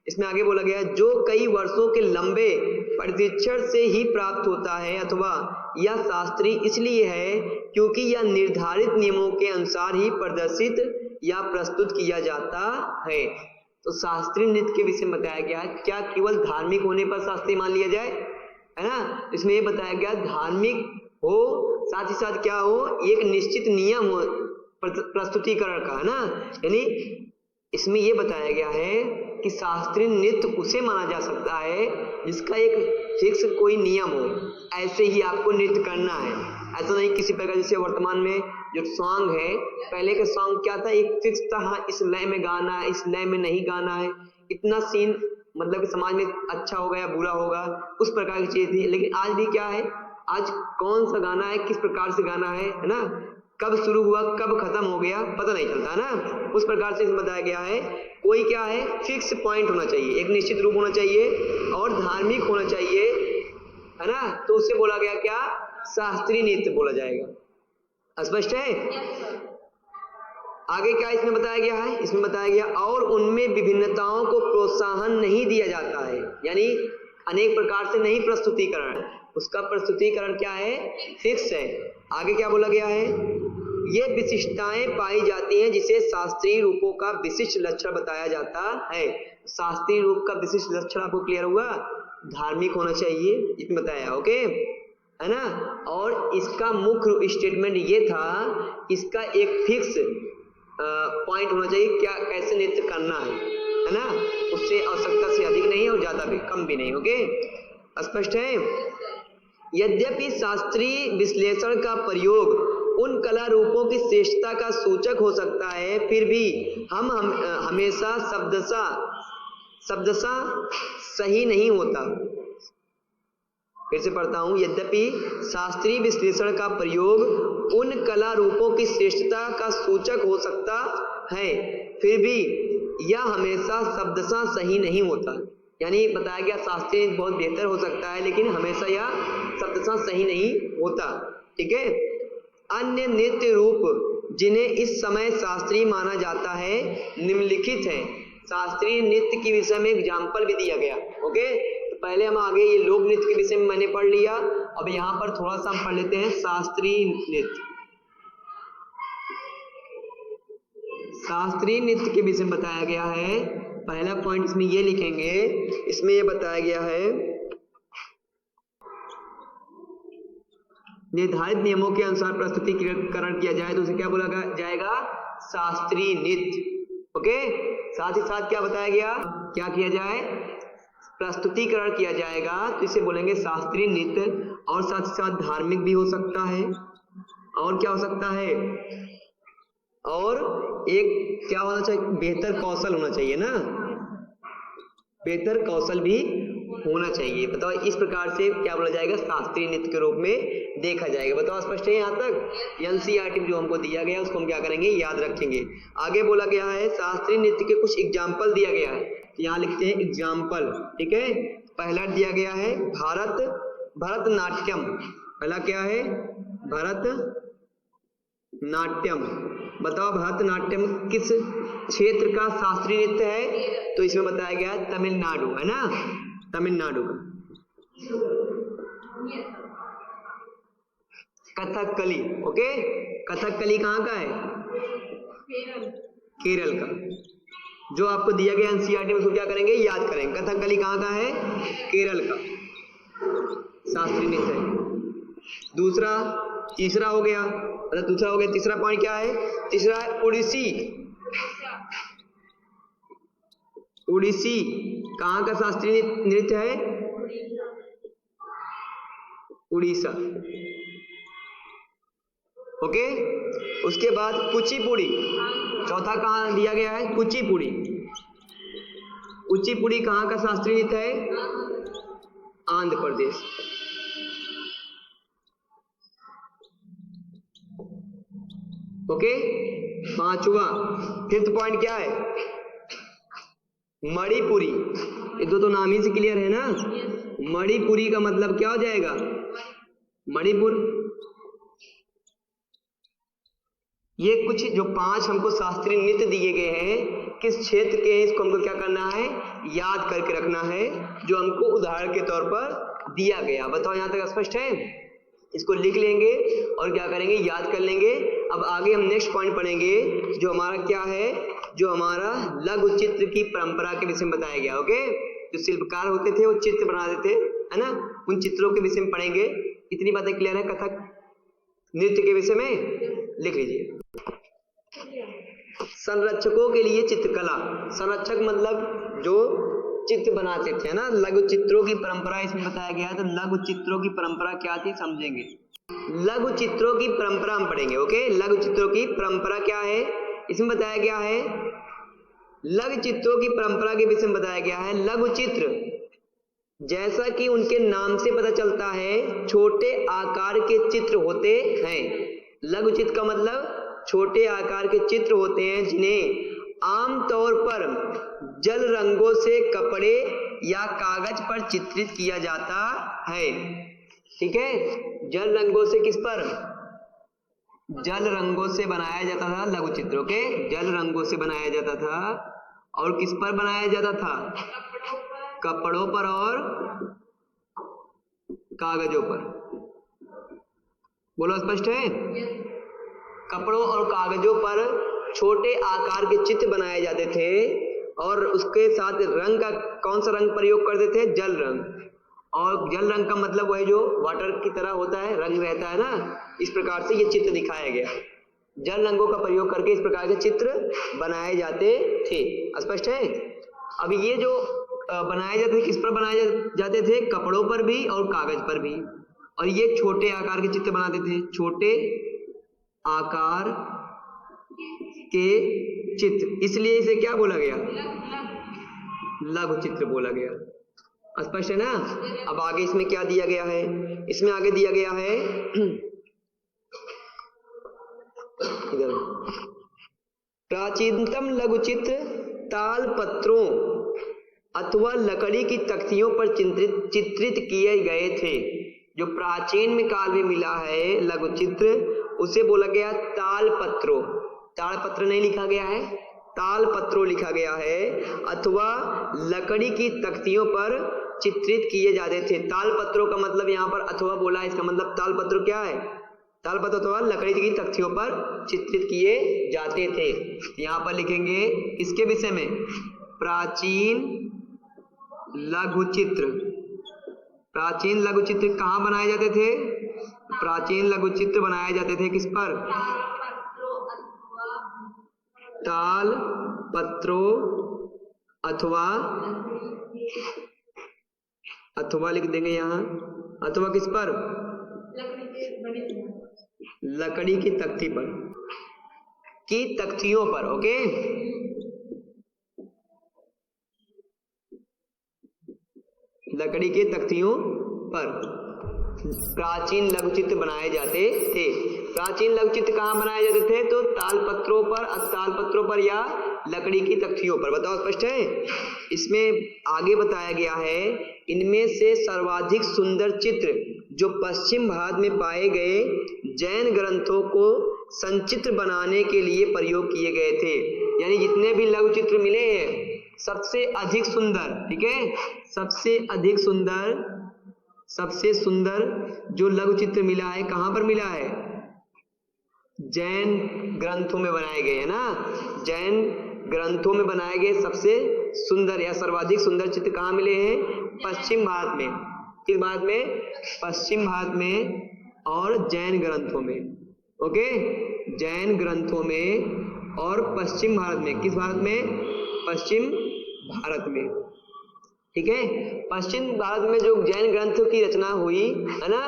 इसमें आगे बोला गया है जो कई वर्षों के लंबे प्रशिक्षण से ही प्राप्त होता है अथवा यह शास्त्रीय इसलिए है क्योंकि यह निर्धारित नियमों के अनुसार ही प्रदर्शित या प्रस्तुत किया जाता है। तो शास्त्रीय नृत्य के विषय में बताया गया है। क्या केवल धार्मिक होने पर शास्त्रीय मान लिया जाए, है ना? इसमें ये बताया गया धार्मिक हो साथ ही साथ क्या हो, एक निश्चित नियम हो प्रस्तुतिकरण का, है ना? यानी इसमें यह बताया गया है कि शास्त्रीय नृत्य उसे माना जा सकता है जिसका एक फिक्स कोई नियम हो, ऐसे ही आपको नृत्य करना है। ऐसा नहीं किसी प्रकार, जैसे वर्तमान में जो सॉन्ग है, पहले का सॉन्ग क्या था, एक फिक्स था, हाँ इस लय में गाना है, इस लय में नहीं गाना है, इतना सीन मतलब कि समाज में अच्छा होगा या बुरा होगा, उस प्रकार की चीज थी। लेकिन आज भी क्या है, आज कौन सा गाना है, किस प्रकार से गाना है ना, कब शुरू हुआ कब खत्म हो गया पता नहीं चलता, है ना? उस प्रकार से इसमें बताया गया है कोई क्या है फिक्स पॉइंट होना चाहिए, एक निश्चित रूप होना चाहिए और धार्मिक होना चाहिए, है ना? तो उससे बोला गया क्या, शास्त्रीय नृत्य बोला जाएगा। स्पष्ट है? आगे क्या इसमें बताया गया है, इसमें बताया गया और उनमें विभिन्नताओं को प्रोत्साहन नहीं दिया जाता है, यानी अनेक प्रकार से नहीं प्रस्तुतिकरण, उसका प्रस्तुतिकरण क्या है, फिक्स है। आगे क्या बोला गया है, ये विशिष्टताएं पाई जाती हैं जिसे शास्त्रीय रूपों का विशिष्ट लक्षण बताया जाता है। शास्त्रीय रूप का विशिष्ट लक्षण आपको क्लियर हुआ, धार्मिक होना चाहिए, इसमें बताया, ओके, है ना? और इसका मुख्य स्टेटमेंट ये था, इसका एक फिक्स पॉइंट होना चाहिए, क्या कैसे नृत्य करना है ना? उससे आवश्यकता से अधिक नहीं और ज्यादा भी कम भी नहीं, ओके? स्पष्ट है? यद्यपि शास्त्रीय विश्लेषण का प्रयोग उन कला रूपों की श्रेष्ठता का सूचक हो सकता है, फिर भी हम हमेशा शब्दशः सही नहीं होता। फिर से पढ़ता हूं, यद्यपि शास्त्रीय विश्लेषण का प्रयोग उन कला रूपों की श्रेष्ठता का सूचक हो सकता है, फिर भी यह हमेशा शब्दशः सही नहीं होता। यानी बताया गया शास्त्रीय बहुत बेहतर हो सकता है लेकिन हमेशा यह शब्दशः सही नहीं होता, ठीक है? अन्य नृत्य रूप जिन्हें इस समय शास्त्रीय माना जाता है निम्नलिखित है। शास्त्रीय नृत्य के विषय में एग्जाम्पल भी दिया गया, ओके? तो पहले हम आगे ये लोक नृत्य के विषय में मैंने पढ़ लिया, अब यहाँ पर थोड़ा सा हम पढ़ लेते हैं शास्त्रीय नृत्य। शास्त्रीय नृत्य के विषय में बताया गया है, पहला पॉइंट इसमें ये लिखेंगे, इसमें ये बताया गया है निर्धारित नियमों के अनुसार प्रस्तुतिकरण किया जाए तो उसे क्या बोला जाएगा, शास्त्रीय नृत्य, ओके? साथ ही साथ क्या बताया गया, क्या किया जाए, प्रस्तुतिकरण किया जाएगा तो इसे बोलेंगे शास्त्रीय नृत्य। और साथ ही साथ धार्मिक भी हो सकता है, और क्या हो सकता है, और एक क्या होना चाहिए, बेहतर कौशल होना चाहिए ना, बेहतर कौशल भी होना चाहिए। बताओ इस प्रकार से क्या बोला जाएगा, शास्त्रीय नृत्य के रूप में देखा जाएगा। बताओ स्पष्ट है यहाँ तक? एनसीईआरटी में जो हमको दिया गया उसको हम क्या करेंगे, याद रखेंगे। आगे बोला गया है शास्त्रीय नृत्य के कुछ एग्जाम्पल दिया गया है, यहाँ लिखते हैं एग्जाम्पल, ठीक है? पहला दिया गया है भरतनाट्यम। पहला क्या है, भरतनाट्यम। बताओ भरतनाट्यम किस क्षेत्र का शास्त्रीय नृत्य है? तो इसमें बताया गया है तमिलनाडु, है ना, तमिलनाडु का। कथकली, ओके, कथकली कहाँ का है, केरल का। जो आपको दिया गया एनसीईआरटी में उसको क्या करेंगे, याद करेंगे। कथकली कहाँ का है, केरल का शास्त्रीय नृत्य है। दूसरा, तीसरा हो गया, मतलब दूसरा हो गया, तीसरा पॉइंट क्या है, तीसरा है ओडिसी। ओडिसी कहाँ का शास्त्रीय नृत्य है, उड़ीसा, ओके? उसके बाद कुचिपुड़ी, चौथा कहाँ दिया गया है, कुचिपुड़ी। कुचिपुड़ी कहाँ का शास्त्रीय नृत्य है, आंध्र प्रदेश। ओके? पांचवा, फिफ्थ पॉइंट क्या है, मणिपुरी। ये दो तो नाम ही से क्लियर है ना, मणिपुरी का मतलब क्या हो जाएगा, मणिपुर। ये कुछ जो 5 हमको शास्त्रीय नृत्य दिए गए हैं, किस क्षेत्र के हैं, इसको हमको क्या करना है, याद करके रखना है, जो हमको उदाहरण के तौर पर दिया गया। बताओ यहाँ तक स्पष्ट है? इसको लिख लेंगे और क्या करेंगे, याद कर लेंगे। अब आगे हम नेक्स्ट पॉइंट पढ़ेंगे, जो हमारा क्या है, जो हमारा लघु चित्र की परंपरा के विषय में बताया गया। ओके, जो शिल्पकार होते थे वो चित्र बनाते थे, है ना, उन चित्रों के विषय में पढ़ेंगे। इतनी बातें क्लियर है? कथक नृत्य के विषय में लिख लीजिए। संरक्षकों के लिए चित्रकला। संरक्षक मतलब जो चित्र बनाते थे ना, लघु चित्रों की परंपरा इसमें बताया गया है। तो लघु चित्रों की परंपरा क्या थी समझेंगे। लघु चित्रों की परंपरा हम पढ़ेंगे। ओके, लघु चित्रों की परंपरा क्या है इसमें बताया गया है। लघु चित्रों की परंपरा के विषय में बताया गया है। लघु चित्र जैसा कि उनके नाम से पता चलता है, छोटे आकार के चित्र होते हैं। लघु चित्र का मतलब छोटे आकार के चित्र होते हैं, जिन्हें आमतौर पर जल रंगों से कपड़े या कागज पर चित्रित किया जाता है। ठीक है, जल रंगों से किस पर, जल रंगों से बनाया जाता था लघु चित्रों के, जल रंगों से बनाया जाता था। और किस पर बनाया जाता था, कपड़ों पर और कागजों पर। बोलो स्पष्ट है? कपड़ों और कागजों पर छोटे आकार के चित्र बनाए जाते थे और उसके साथ रंग का कौन सा रंग प्रयोग करते थे, जल रंग। और जल रंग का मतलब वह जो वाटर की तरह होता है, रंग रहता है ना, इस प्रकार से ये चित्र दिखाया गया। जल रंगों का प्रयोग करके इस प्रकार के चित्र बनाए जाते थे। स्पष्ट है? अब ये जो बनाए जाते थे, किस पर बनाए जाते थे, कपड़ों पर भी और कागज पर भी। और ये छोटे आकार के चित्र बनाते थे, छोटे आकार के चित्र, इसलिए इसे क्या बोला गया, लघु चित्र बोला गया। स्पष्ट है ना? अब आगे इसमें क्या दिया गया है, इसमें आगे दिया गया है इधर, प्राचीनतम लघु चित्र ताल पत्रों अथवा लकड़ी की तख्तियों पर चित्रित किए गए थे। जो प्राचीन में काल में मिला है लघु चित्र, उसे बोला गया ताल पत्रों। ताल पत्र नहीं लिखा गया है, ताल पत्रों लिखा गया है। अथवा लकड़ी की तख्तियों पर चित्रित किए जाते थे। ताल पत्रों का मतलब यहाँ पर अथवा बोला है, इसका मतलब ताल पत्र क्या है, ताल पत्र अथवा लकड़ी की तख्तियों पर चित्रित किए जाते थे। यहाँ पर लिखेंगे इसके विषय में, प्राचीन लघु चित्र। प्राचीन लघु चित्र कहाँ बनाए जाते थे, प्राचीन लघु चित्र बनाए जाते थे किस पर, ताल पत्रों अथवा, अथवा लिख देंगे यहाँ, अथवा किस पर, लकड़ी की तख्ती पर, की तख्तियों पर। ओके, लकड़ी के तख्तियों पर प्राचीन लघु चित्र बनाए जाते थे। प्राचीन लघु चित्र कहाँ बनाए जाते थे, तो ताल पत्रों पर, ताल पत्रों पर या लकड़ी की तख्तियों पर। बताओ स्पष्ट है? इसमें आगे बताया गया है, इनमें से सर्वाधिक सुंदर चित्र जो पश्चिम भारत में पाए गए जैन ग्रंथों को संचित्र बनाने के लिए प्रयोग किए गए थे। यानी जितने भी लघु चित्र मिले हैं, सबसे अधिक सुंदर, ठीक है, सबसे अधिक सुंदर, सबसे सुंदर जो लघु चित्र मिला है, कहाँ पर मिला है, जैन ग्रंथों में बनाए गए हैं ना, जैन ग्रंथों में बनाए गए सबसे सुंदर या सर्वाधिक सुंदर चित्र कहाँ मिले हैं, पश्चिम भारत में। किस भारत में, पश्चिम भारत में और जैन ग्रंथों में। ओके, जैन ग्रंथों में और पश्चिम भारत में। किस भारत में, पश्चिम भारत में। ठीक है, पश्चिम भारत में जो जैन ग्रंथों की रचना हुई है ना,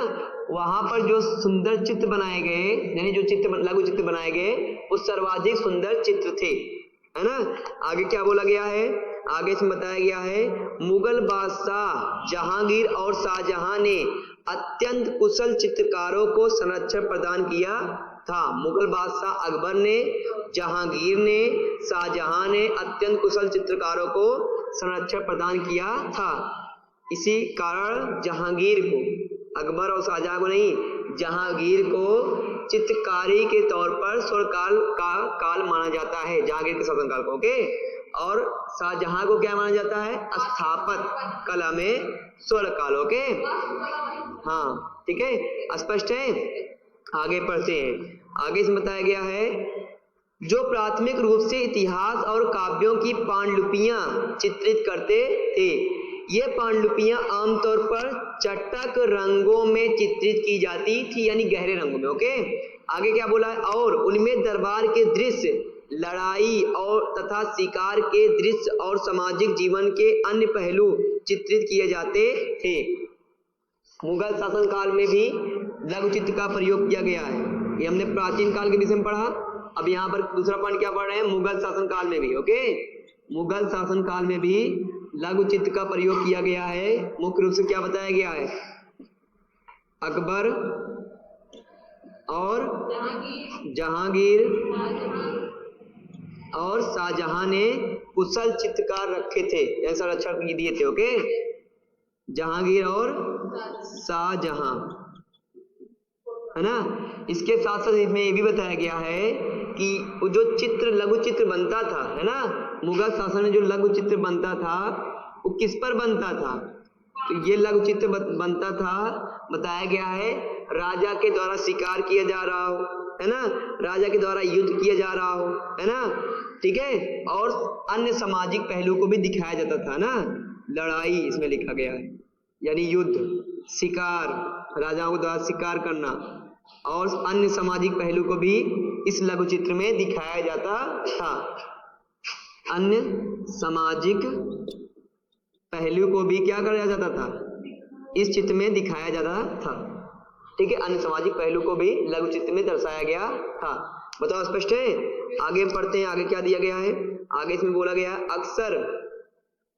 वहां पर जो सुंदर चित्र बनाए गए, यानी जो चित्र लघु चित्र बनाए गए, वो सर्वाधिक सुंदर चित्र थे, है ना। आगे क्या बोला गया है, आगे इसमें बताया गया है, मुगल बादशाह जहांगीर और शाहजहां ने अत्यंत कुशल चित्रकारों को संरक्षण प्रदान किया था। मुगल बादशाह अकबर ने, जहांगीर ने, शाहजहां ने अत्यंत कुशल चित्रकारों को संरक्षण प्रदान किया था। इसी कारण जहांगीर को, अकबर और शाहजहां को नहीं, जहांगीर को चित्रकारी के तौर पर स्वर्णकाल का काल माना जाता है, जहांगीर के शासनकाल को। ओके, और शाहजहां को क्या माना जाता है? स्थापत्य कला में स्वर्ण काल। ओके, हाँ ठीक है, स्पष्ट है। आगे पढ़ते हैं। आगे इसमें बताया गया है जो प्राथमिक रूप से इतिहास और काव्यों की पांडुलिपियां चित्रित करते थे, ये पांडुलिपियां आमतौर पर चटक रंगों में चित्रित की जाती थी, यानी गहरे रंगों में। ओके, आगे क्या बोला है? और उनमें दरबार के दृश्य, लड़ाई और तथा शिकार के दृश्य और सामाजिक जीवन के अन्य पहलू चित्रित किए जाते थे। मुगल शासन काल में भी लघु चित्र का प्रयोग किया गया है। ये हमने प्राचीन काल के विषय में पढ़ा। अब यहाँ पर दूसरा पॉइंट क्या पढ़ रहे हैं? मुगल शासन काल में भी। ओके, मुगल शासन काल में भी लघु चित्र का प्रयोग किया गया है। मुख्य रूप से क्या बताया गया है? अकबर और जहांगीर और शाहजहां ने कुशल चित्रकार रखे थे, ऐसा अक्षर दिए थे। ओके, जहांगीर और शाहजहां, है ना। इसके साथ साथ इसमें ये भी बताया गया है कि जो चित्र लघु चित्र बनता था, है ना, मुगल शासन में जो लघु चित्र बनता था वो किस पर बनता था? तो ये लघु चित्र बनता था, बताया गया है, राजा के द्वारा शिकार किया जा रहा हो, है ना, राजा के द्वारा युद्ध किया जा रहा हो, है ना, ठीक है, और अन्य सामाजिक पहलू को भी दिखाया जाता था ना। लड़ाई इसमें लिखा गया है, यानी युद्ध, शिकार, राजाओं के द्वारा शिकार करना और अन्य सामाजिक पहलू को भी इस लघु चित्र में दिखाया जाता था। अन्य सामाजिक पहलू को भी क्या किया जाता था? इस चित्र में दिखाया जाता था। ठीक है, अन्य सामाजिक पहलू को भी लघु चित्र में दर्शाया गया था। बताओ, स्पष्ट है? आगे पढ़ते हैं। आगे क्या दिया गया है? आगे इसमें बोला गया है अक्सर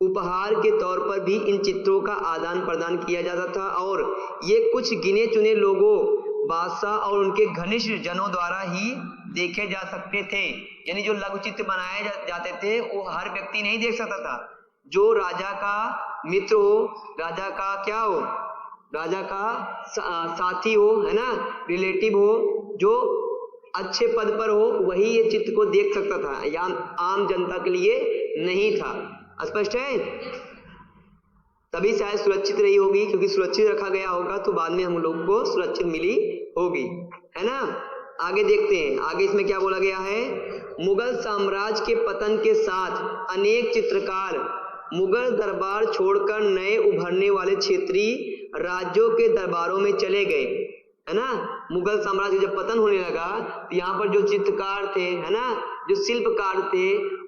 उपहार के तौर पर भी इन चित्रों का आदान प्रदान किया जाता था और ये कुछ गिने चुने लोगों, बादशाह और उनके घनिष्ठ जनों द्वारा ही देखे जा सकते थे। यानी जो लघु चित्र बनाए जाते थे वो हर व्यक्ति नहीं देख सकता था। जो राजा का मित्र हो, राजा का क्या हो, राजा का साथी हो, है ना, रिलेटिव हो, जो अच्छे पद पर हो, वही ये चित्र को देख सकता था, या आम जनता के लिए नहीं था। स्पष्ट है? तभी शायद सुरक्षित रही होगी, क्योंकि सुरक्षित रखा गया होगा तो बाद में हम लोग को सुरक्षित मिली होगी, है ना। आगे देखते हैं। आगे इसमें क्या बोला गया है? मुगल साम्राज्य के पतन के साथ अनेक चित्रकार मुगल दरबार छोड़कर नए उभरने वाले क्षेत्रीय राज्यों के दरबारों में चले गए, है ना। मुगल साम्राज्य जब पतन होने लगा तो यहाँ पर जो चित्रकार थे, है ना, जो शिल्पकार थे,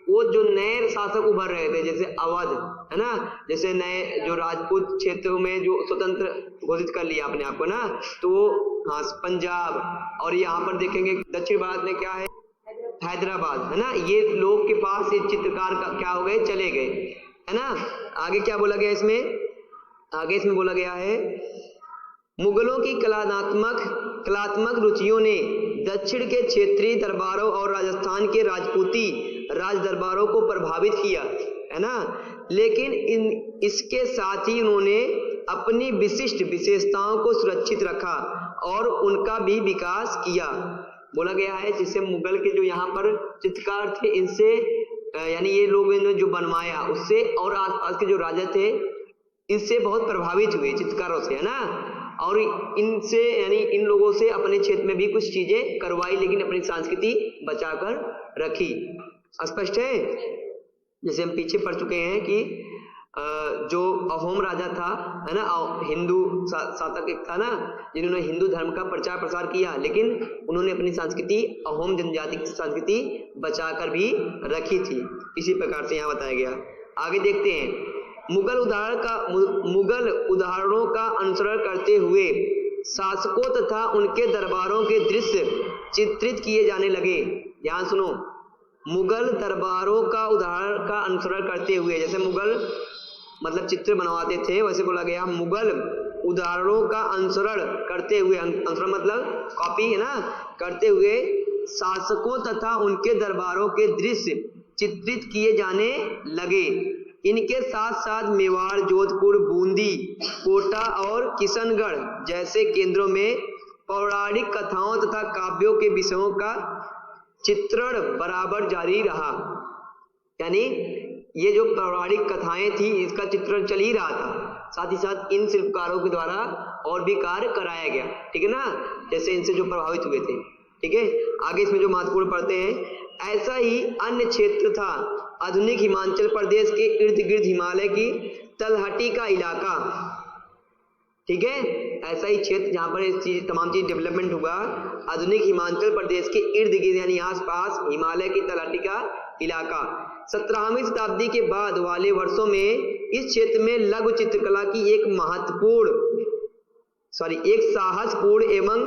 वो जो नए शासक उभर रहे थे, जैसे अवध, है ना, जैसे नए जो राजपूत क्षेत्रों में जो स्वतंत्र घोषित कर लिया अपने आप को ना, तो हाँ पंजाब, और यहाँ पर देखेंगे दक्षिण भारत में क्या है, हैदराबाद, है ना, ये लोग के पास ये चित्रकार का क्या हो गए, चले गए, है ना। आगे क्या बोला गया इसमें? आगे इसमें बोला गया है मुगलों की कलात्मक रुचियों ने दक्षिण के क्षेत्रीय दरबारों और राजस्थान के राजपूती राज दरबारों को प्रभावित किया, है ना, लेकिन इसके साथ ही उन्होंने अपनी विशिष्ट विशेषताओं को सुरक्षित रखा और उनका भी विकास किया। बोला गया है जिससे मुगल के जो यहाँ पर चित्रकार थे, इनसे यानी ये लोग ने जो बनवाया उससे, और आसपास के जो राजा थे इससे बहुत प्रभावित हुए चित्रकारों से, है ना, और इनसे यानी इन लोगों से अपने क्षेत्र में भी कुछ चीजें करवाई, लेकिन अपनी संस्कृति बचाकर रखी। स्पष्ट है? जैसे हम पीछे पढ़ चुके हैं कि जो अहोम राजा था, है ना, हिंदू शासक एक था ना, जिन्होंने हिंदू धर्म का प्रचार प्रसार किया, लेकिन उन्होंने अपनी संस्कृति, अहोम जनजाति की संस्कृति बचाकर भी रखी थी। इसी प्रकार से यहाँ बताया गया। आगे देखते हैं। मुगल उदाहरणों का अनुसरण करते हुए शासकों तथा उनके दरबारों के दृश्य चित्रित किए जाने लगे। ध्यान सुनो, मुगल दरबारों का उदाहरण का अनुसरण करते हुए, जैसे मुगल मतलब चित्र बनवाते थे, वैसे बोला गया मुगल उदाहरणों का अनुसरण करते हुए, अनुसरण मतलब कॉपी, है ना, करते हुए शासकों तथा उनके दरबारों के दृश्य चित्रित किए जाने लगे। इनके साथ साथ मेवाड़, जोधपुर, बूंदी, कोटा और किशनगढ़ जैसे केंद्रों में पौराणिक कथाओं तथा काव्यों के विषयों का चित्रण बराबर जारी रहा। यानी ये जो पौराणिक कथाएं थी इसका चित्रण चल ही रहा था, साथ ही साथ इन शिल्पकारों के द्वारा और भी कार्य कराया गया, ठीक है ना, जैसे इनसे जो प्रभावित हुए थे। ठीक है, आगे इसमें जो महत्वपूर्ण पढ़ते हैं, ऐसा ही अन्य क्षेत्र था आधुनिक हिमाचल प्रदेश के इर्द गिर्द हिमालय की तलहटी का इलाका। ठीक है, ऐसा ही क्षेत्र जहां पर इस तमाम चीज डेवलपमेंट हुआ, आधुनिक हिमाचल प्रदेश के इर्द गिर्द यानी आसपास हिमालय की तलहटी का इलाका। 17वीं शताब्दी के बाद वाले वर्षों में इस क्षेत्र में लघु चित्रकला की एक साहसपूर्ण एवं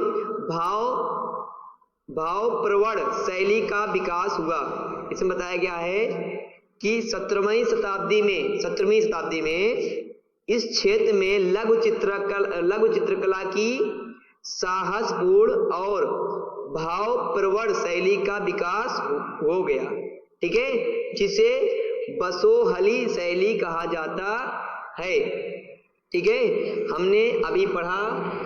भावप्रवण शैली का विकास हुआ। इसमें बताया गया है कि 17वीं शताब्दी में इस क्षेत्र में लघु चित्रकला की साहसपूर्ण और भावप्रवण शैली का विकास हो गया। ठीक है, जिसे बसोहली शैली कहा जाता है। ठीक है, हमने अभी पढ़ा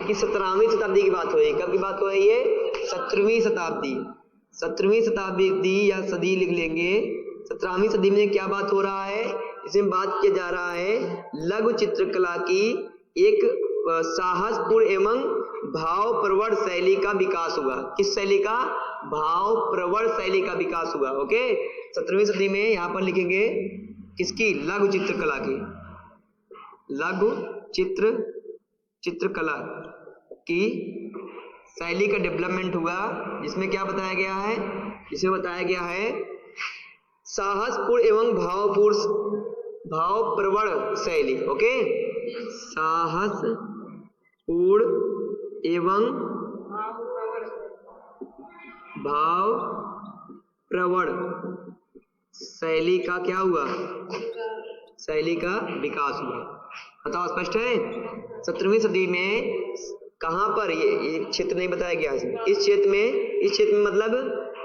कि 17वीं शताब्दी की बात हो रही है। कब की बात हो रही है? 17वीं शताब्दी। 17वीं शताब्दी या सदी लिख लेंगे। 17वीं सदी में क्या बात हो रहा है? इसमें बात किया जा रहा है लघु चित्रकला की एक साहसपूर्ण एवं भावप्रवण शैली का विकास हुआ। किस शैली का? भावप्रवण शैली का विकास हुआ। ओके, 17वीं सदी में यहां पर लिखेंगे किसकी? लघु चित्रकला की। लघु चित्रकला की शैली का डेवलपमेंट हुआ, जिसमें क्या बताया गया है? जिसमें बताया गया है साहसपूर्ण एवं भावप्रवण शैली। ओके, साहसपूर्ण एवं भावप्रवण शैली का क्या हुआ? शैली का विकास हुआ। बताओ, स्पष्ट है? 17वीं सदी में कहां पर ये क्षेत्र नहीं बताया गया इसमें। इस क्षेत्र में मतलब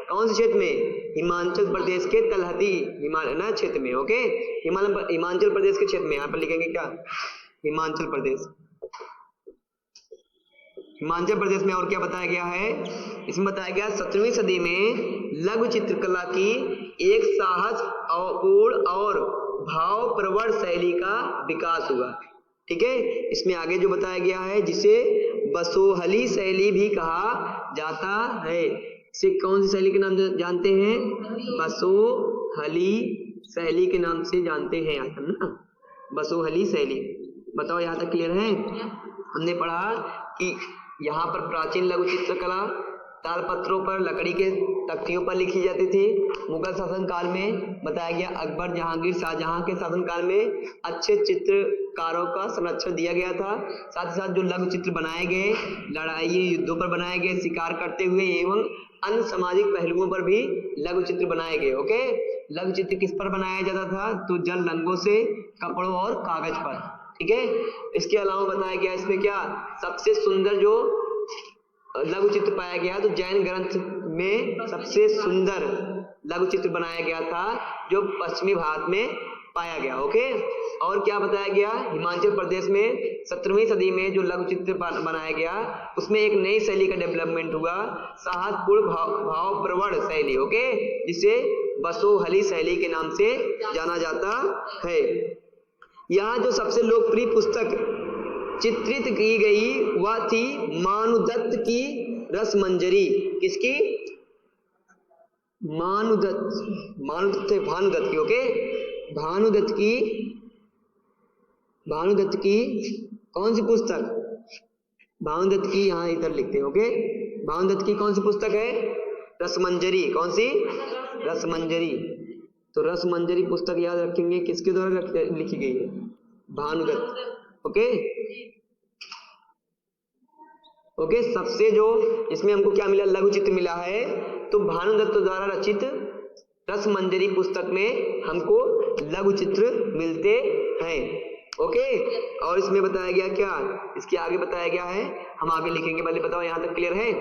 कौन से क्षेत्र में? हिमाचल प्रदेश के तलहटी हिमालय ना क्षेत्र में। ओके, हिमाचल प्रदेश के क्षेत्र में। यहाँ पर लिखेंगे क्या? हिमाचल प्रदेश। हिमाचल प्रदेश में और क्या बताया गया है? इसमें बताया गया 17वीं सदी में लघु चित्रकला की एक साहसपूर्ण और भावप्रवण शैली का विकास हुआ। ठीक है, इसमें आगे जो बताया गया है जिसे बसोहली शैली भी कहा जाता है। इसे कौन सी शैली के नाम जानते हैं? बसोहली शैली के नाम से जानते हैं हम ना, बसोहली शैली। बताओ, यहाँ तक क्लियर है? हमने पढ़ा कि यहाँ पर प्राचीन लघु चित्रकला तालपत्रों पर लकड़ी के तख्तियों पर लिखी जाती थी। मुगल शासन काल में बताया गया अकबर, जहांगीर, शाहजहां के शासन काल में अच्छे चित्रकारों का संरक्षण दिया गया था। साथ ही साथ जो लघु चित्र बनाए गए, लड़ाई युद्धों पर बनाए गए, शिकार करते हुए एवं अन्य सामाजिक पहलुओं पर भी लघु चित्र बनाए गए। ओके, लघु चित्र किस पर बनाया जाता था? तो जल रंगों से, कपड़ों और कागज पर। ठीक है, इसके अलावा बताया गया इसमें क्या सबसे सुंदर जो लघु चित्र पाया गया, तो जैन ग्रंथ में सबसे सुंदर लघु चित्र बनाया गया था जो पश्चिमी भारत में पाया गया। ओके, और क्या बताया गया? हिमाचल प्रदेश में 17वीं सदी में जो लघु चित्र बनाया गया उसमें एक नई शैली का डेवलपमेंट हुआ, साहसपूर्ण भावप्रवण शैली। ओके, जिसे बसोहली शैली के नाम से जाना जाता है। यहाँ जो सबसे लोकप्रिय पुस्तक चित्रित की गई वह थी मानुदत्त की रसमंजरी। किसकी? भानुदत्त की। ओके, भानुदत्त की कौन सी पुस्तक? भानुदत्त की यहाँ इधर लिखते हैं। ओके, भानुदत्त की कौन सी पुस्तक है? रसमंजरी। कौन सी? रसमंजरी। तो रसमंजरी पुस्तक याद रखेंगे किसके द्वारा लिखी गई है? भानुदत्त। ओके, सबसे जो इसमें हमको क्या मिला? लघु चित्र मिला है। तो भानुदत्त द्वारा रचित रसमंजरी पुस्तक में हमको लघु चित्र मिलते हैं। ओके, और इसमें बताया गया क्या? इसके आगे बताया गया है, हम आगे लिखेंगे। पहले बताओ, यहाँ तक क्लियर है?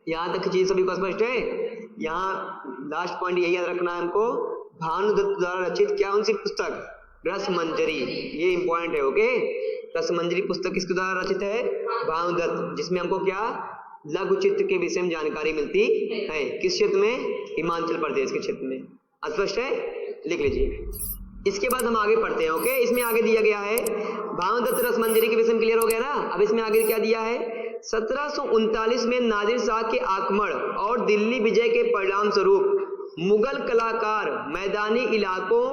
यहाँ तक चीज सभी को स्पष्ट है? यहाँ लास्ट पॉइंट यही याद रखना है हमको, भानुदत्त द्वारा रचित क्या उनसी पुस्तक? रसमंजरी। ये इंपॉर्टेंट है। ओके, रसमंजरी पुस्तक किसके द्वारा रचित है? भानुदत्त, जिसमें हमको क्या लघु चित्र के विषय में जानकारी मिलती है। किस क्षेत्र में? हिमाचल प्रदेश के क्षेत्र में। स्पष्ट है? लिख लीजिए। इसके बाद हम आगे पढ़ते हैं। ओके, इसमें आगे दिया गया है भानुदत्त रसमंजरी के विषय में क्लियर हो गया ना। अब इसमें आगे क्या दिया है, 1739 में नादिर शाह के आक्रमण और दिल्ली विजय के परिणाम स्वरूप मुगल कलाकार मैदानी इलाकों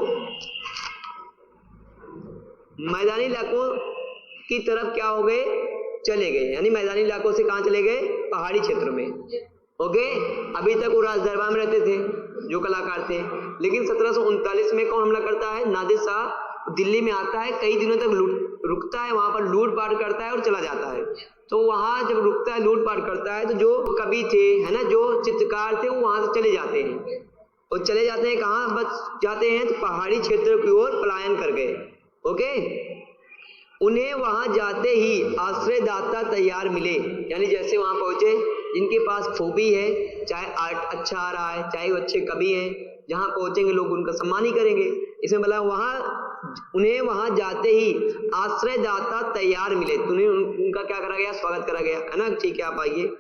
की तरफ क्या हो गए, चले गए। यानी मैदानी इलाकों से कहां चले गए, पहाड़ी क्षेत्रों में। ओके, अभी तक वो राज दरबार में रहते थे जो कलाकार थे, लेकिन 1739 में कौन हमला करता है, नादिर शाह दिल्ली में आता है, कई दिनों तक रुकता है, वहां पर लूटपाट करता है और चला जाता है। तो वहां जब रुकता है, लूटपाट करता है, तो जो कवि थे है ना, जो चित्रकार थे, वो वहां से चले जाते हैं। और चले जाते हैं कहाँ, बस जाते हैं तो पहाड़ी क्षेत्रों की ओर पलायन कर गए। ओके, उन्हें वहां जाते ही आश्रयदाता तैयार मिले, यानी जैसे वहां पहुंचे, जिनके पास खूबी है, चाहे आर्ट अच्छा आ रहा है, चाहे वो अच्छे कवि हैं, जहां पहुंचेंगे लोग उनका सम्मान ही करेंगे। इसमें बोला उन्हें वहां जाते ही आश्रयदाता तैयार मिले, तो उन्हें उनका क्या करा गया, स्वागत करा गया, है ना। ठीक है, आप आइए।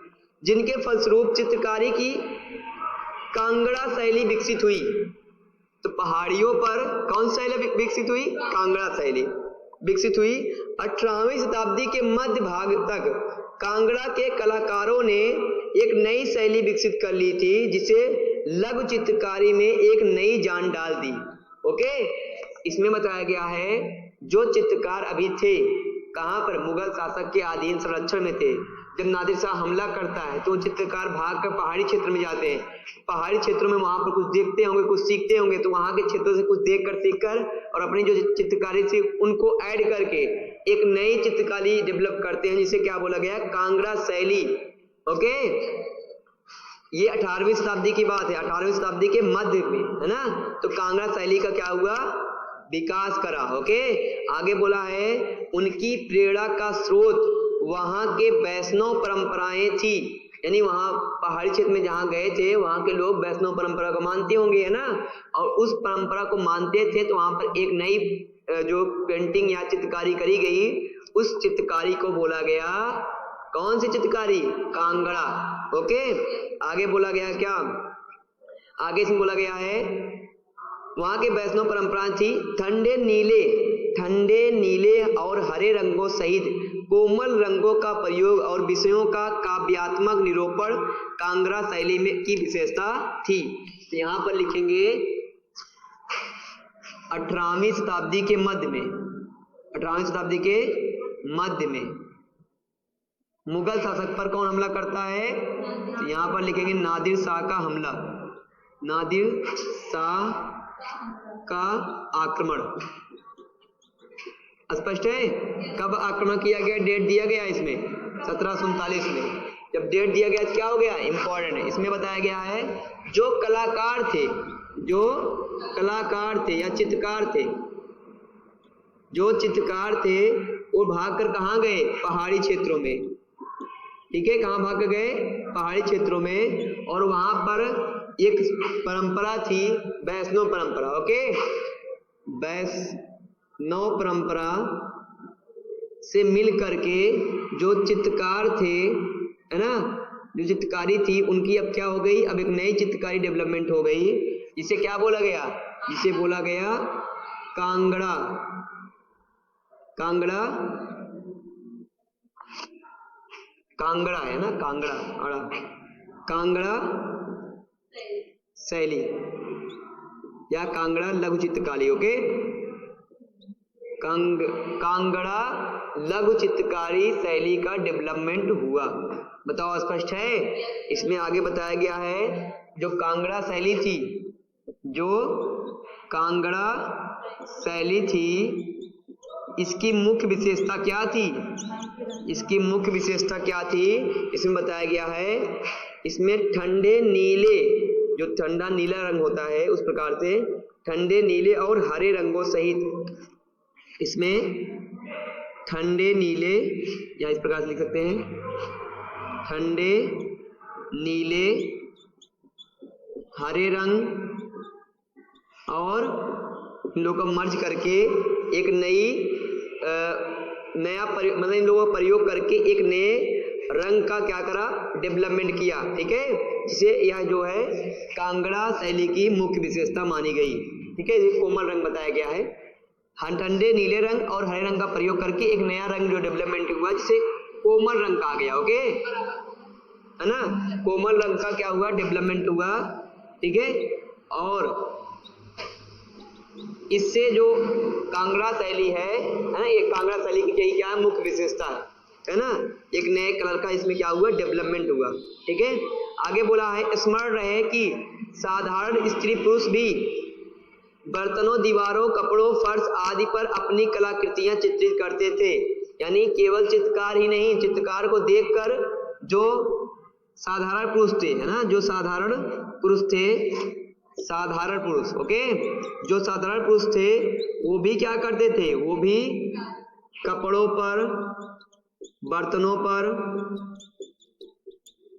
जिनके फलस्वरूप चित्रकारी की कांगड़ा शैली विकसित हुई। तो पहाड़ियों पर कौन शैली विकसित हुई, कांगड़ा शैली विकसित हुई। 18वीं शताब्दी के मध्य भाग तक कांगड़ा के कलाकारों ने एक नई शैली विकसित कर ली थी, जिसे लघु चित्रकारी में एक नई जान डाल दी। ओके, इसमें बताया गया है जो चित्रकार अभी थे कहां पर, मुगल शासक के अधीन संरक्षण में थे। जब नादिर शाह हमला करता है तो चित्रकार भाग कर पहाड़ी क्षेत्र में जाते हैं। पहाड़ी क्षेत्रों में वहां पर कुछ देखते होंगे, कुछ सीखते होंगे, तो वहां के क्षेत्रों से कुछ देख कर, सीख कर, और अपनी जो चित्रकारी थी उनको ऐड करके एक नई चित्रकारी डेवलप करते हैं, जिसे क्या बोला गया, कांगड़ा शैली। ओके, ये 18वीं शताब्दी की बात है, 18वीं शताब्दी के मध्य में, है ना। तो कांगड़ा शैली का क्या हुआ, विकास करा। ओके, आगे बोला है उनकी प्रेरणा का स्रोत वहां के वैष्णव परंपराएं थी, यानी वहां पहाड़ी क्षेत्र में जहां गए थे, वहां के लोग वैष्णव परंपरा को मानते होंगे, है ना। और उस परंपरा को मानते थे, तो वहां पर एक नई जो पेंटिंग या चित्रकारी करी गई, उस चित्रकारी को बोला गया, कौन सी चित्रकारी, कांगड़ा। ओके, आगे बोला गया क्या, आगे इसमें बोला गया है वहां के वैष्णव परंपरा थी। ठंडे नीले और हरे रंगों सहित कोमल रंगों का प्रयोग और विषयों का काव्यात्मक निरूपण कांगड़ा शैली में की विशेषता थी। तो यहाँ पर लिखेंगे 18वीं शताब्दी के मध्य में, 18वीं शताब्दी के मध्य में मुगल शासक पर कौन हमला करता है, तो यहाँ पर लिखेंगे नादिर शाह का हमला, नादिर शाह का आक्रमण। स्पष्ट है, कब आक्रमण किया गया, डेट दिया गया इसमें 1739 में। जब डेट दिया गया क्या हो गया, इंपॉर्टेंट है। इसमें बताया गया है जो कलाकार थे या चित्रकार थे, वो भागकर कहाँ गए, पहाड़ी क्षेत्रों में। ठीक है, कहाँ भाग गए, पहाड़ी क्षेत्रों में। और वहां पर एक परंपरा थी, वैष्णव परंपरा। ओके, वैष्णव परंपरा से मिल करके जो चित्रकार थे, है ना, जो चित्रकारी थी उनकी अब क्या हो गई, अब एक नई चित्रकारी डेवलपमेंट हो गई। इसे क्या बोला गया, इसे बोला गया कांगड़ा। कांगड़ा है ना, कांगड़ा शैली या कांगड़ा लघु चित्रकारी। ओके, कांगड़ा लघु चित्रकारी शैली का डेवलपमेंट हुआ। बताओ, स्पष्ट है। इसमें आगे बताया गया है जो कांगड़ा शैली थी, इसकी मुख्य विशेषता क्या थी, इसमें बताया गया है, इसमें ठंडे नीले, जो ठंडा नीला रंग होता है, उस प्रकार से ठंडे नीले और हरे रंगों सहित, इसमें ठंडे नीले, या इस प्रकार से लिख सकते हैं, ठंडे नीले हरे रंग और इन लोगों को मर्ज करके एक नया मतलब इन लोगों का प्रयोग करके एक नए रंग का क्या करा, डेवलपमेंट किया। ठीक है, जिसे यह जो है कांगड़ा शैली की मुख्य विशेषता मानी गई। ठीक है, ये कोमल रंग बताया गया है। ठंडे नीले रंग और हरे रंग का प्रयोग करके एक नया रंग जो डेवलपमेंट हुआ जिसे कोमल रंग कहा गया। ओके है ना, कोमल रंग का क्या हुआ, डेवलपमेंट हुआ। ठीक है, और इससे जो कांगड़ा शैली है ना, ये कांगड़ा शैली की यही क्या है, मुख्य विशेषता है ना, एक नए कलर का इसमें क्या हुआ, डेवलपमेंट हुआ। ठीक है, आगे बोला है स्मरण रहे कि साधारण स्त्री पुरुष भी बर्तनों, दीवारों, कपड़ों, फर्श आदि पर अपनी कलाकृतियां चित्रित करते थे। यानी केवल चित्रकार ही नहीं, चित्रकार को देखकर जो साधारण पुरुष थे, है ना, जो साधारण पुरुष थे, साधारण पुरुष, ओके, जो साधारण पुरुष थे वो भी क्या करते थे, वो भी कपड़ों पर, बर्तनों पर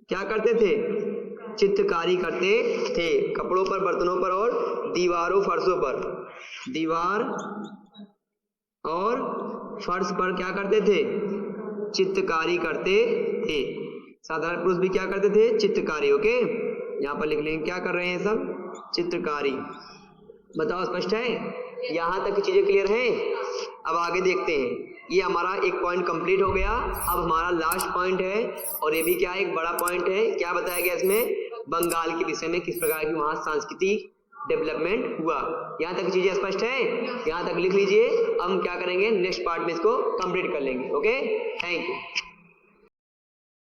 क्या करते थे, चित्रकारी करते थे। कपड़ों पर, बर्तनों पर और दीवारों, फर्शों पर, दीवार और फर्श पर क्या करते थे, चित्रकारी करते थे। साधारण पुरुष भी क्या करते थे, चित्रकारी। ओके, यहाँ पर लिख लेंगे क्या कर रहे हैं सब, चित्रकारी। बताओ स्पष्ट है, यहाँ तक की चीजें क्लियर हैं। अब आगे देखते हैं, ये हमारा एक पॉइंट कंप्लीट हो गया। अब हमारा लास्ट पॉइंट है और ये भी क्या है, एक बड़ा पॉइंट है। क्या बताया गया इसमें, बंगाल के विषय में किस प्रकार की वहां सांस्कृतिक डेवलपमेंट हुआ। यहाँ तक चीजें स्पष्ट है, यहाँ तक लिख लीजिए। हम क्या करेंगे, नेक्स्ट पार्ट में इसको कंप्लीट कर लेंगे। Okay, thank you.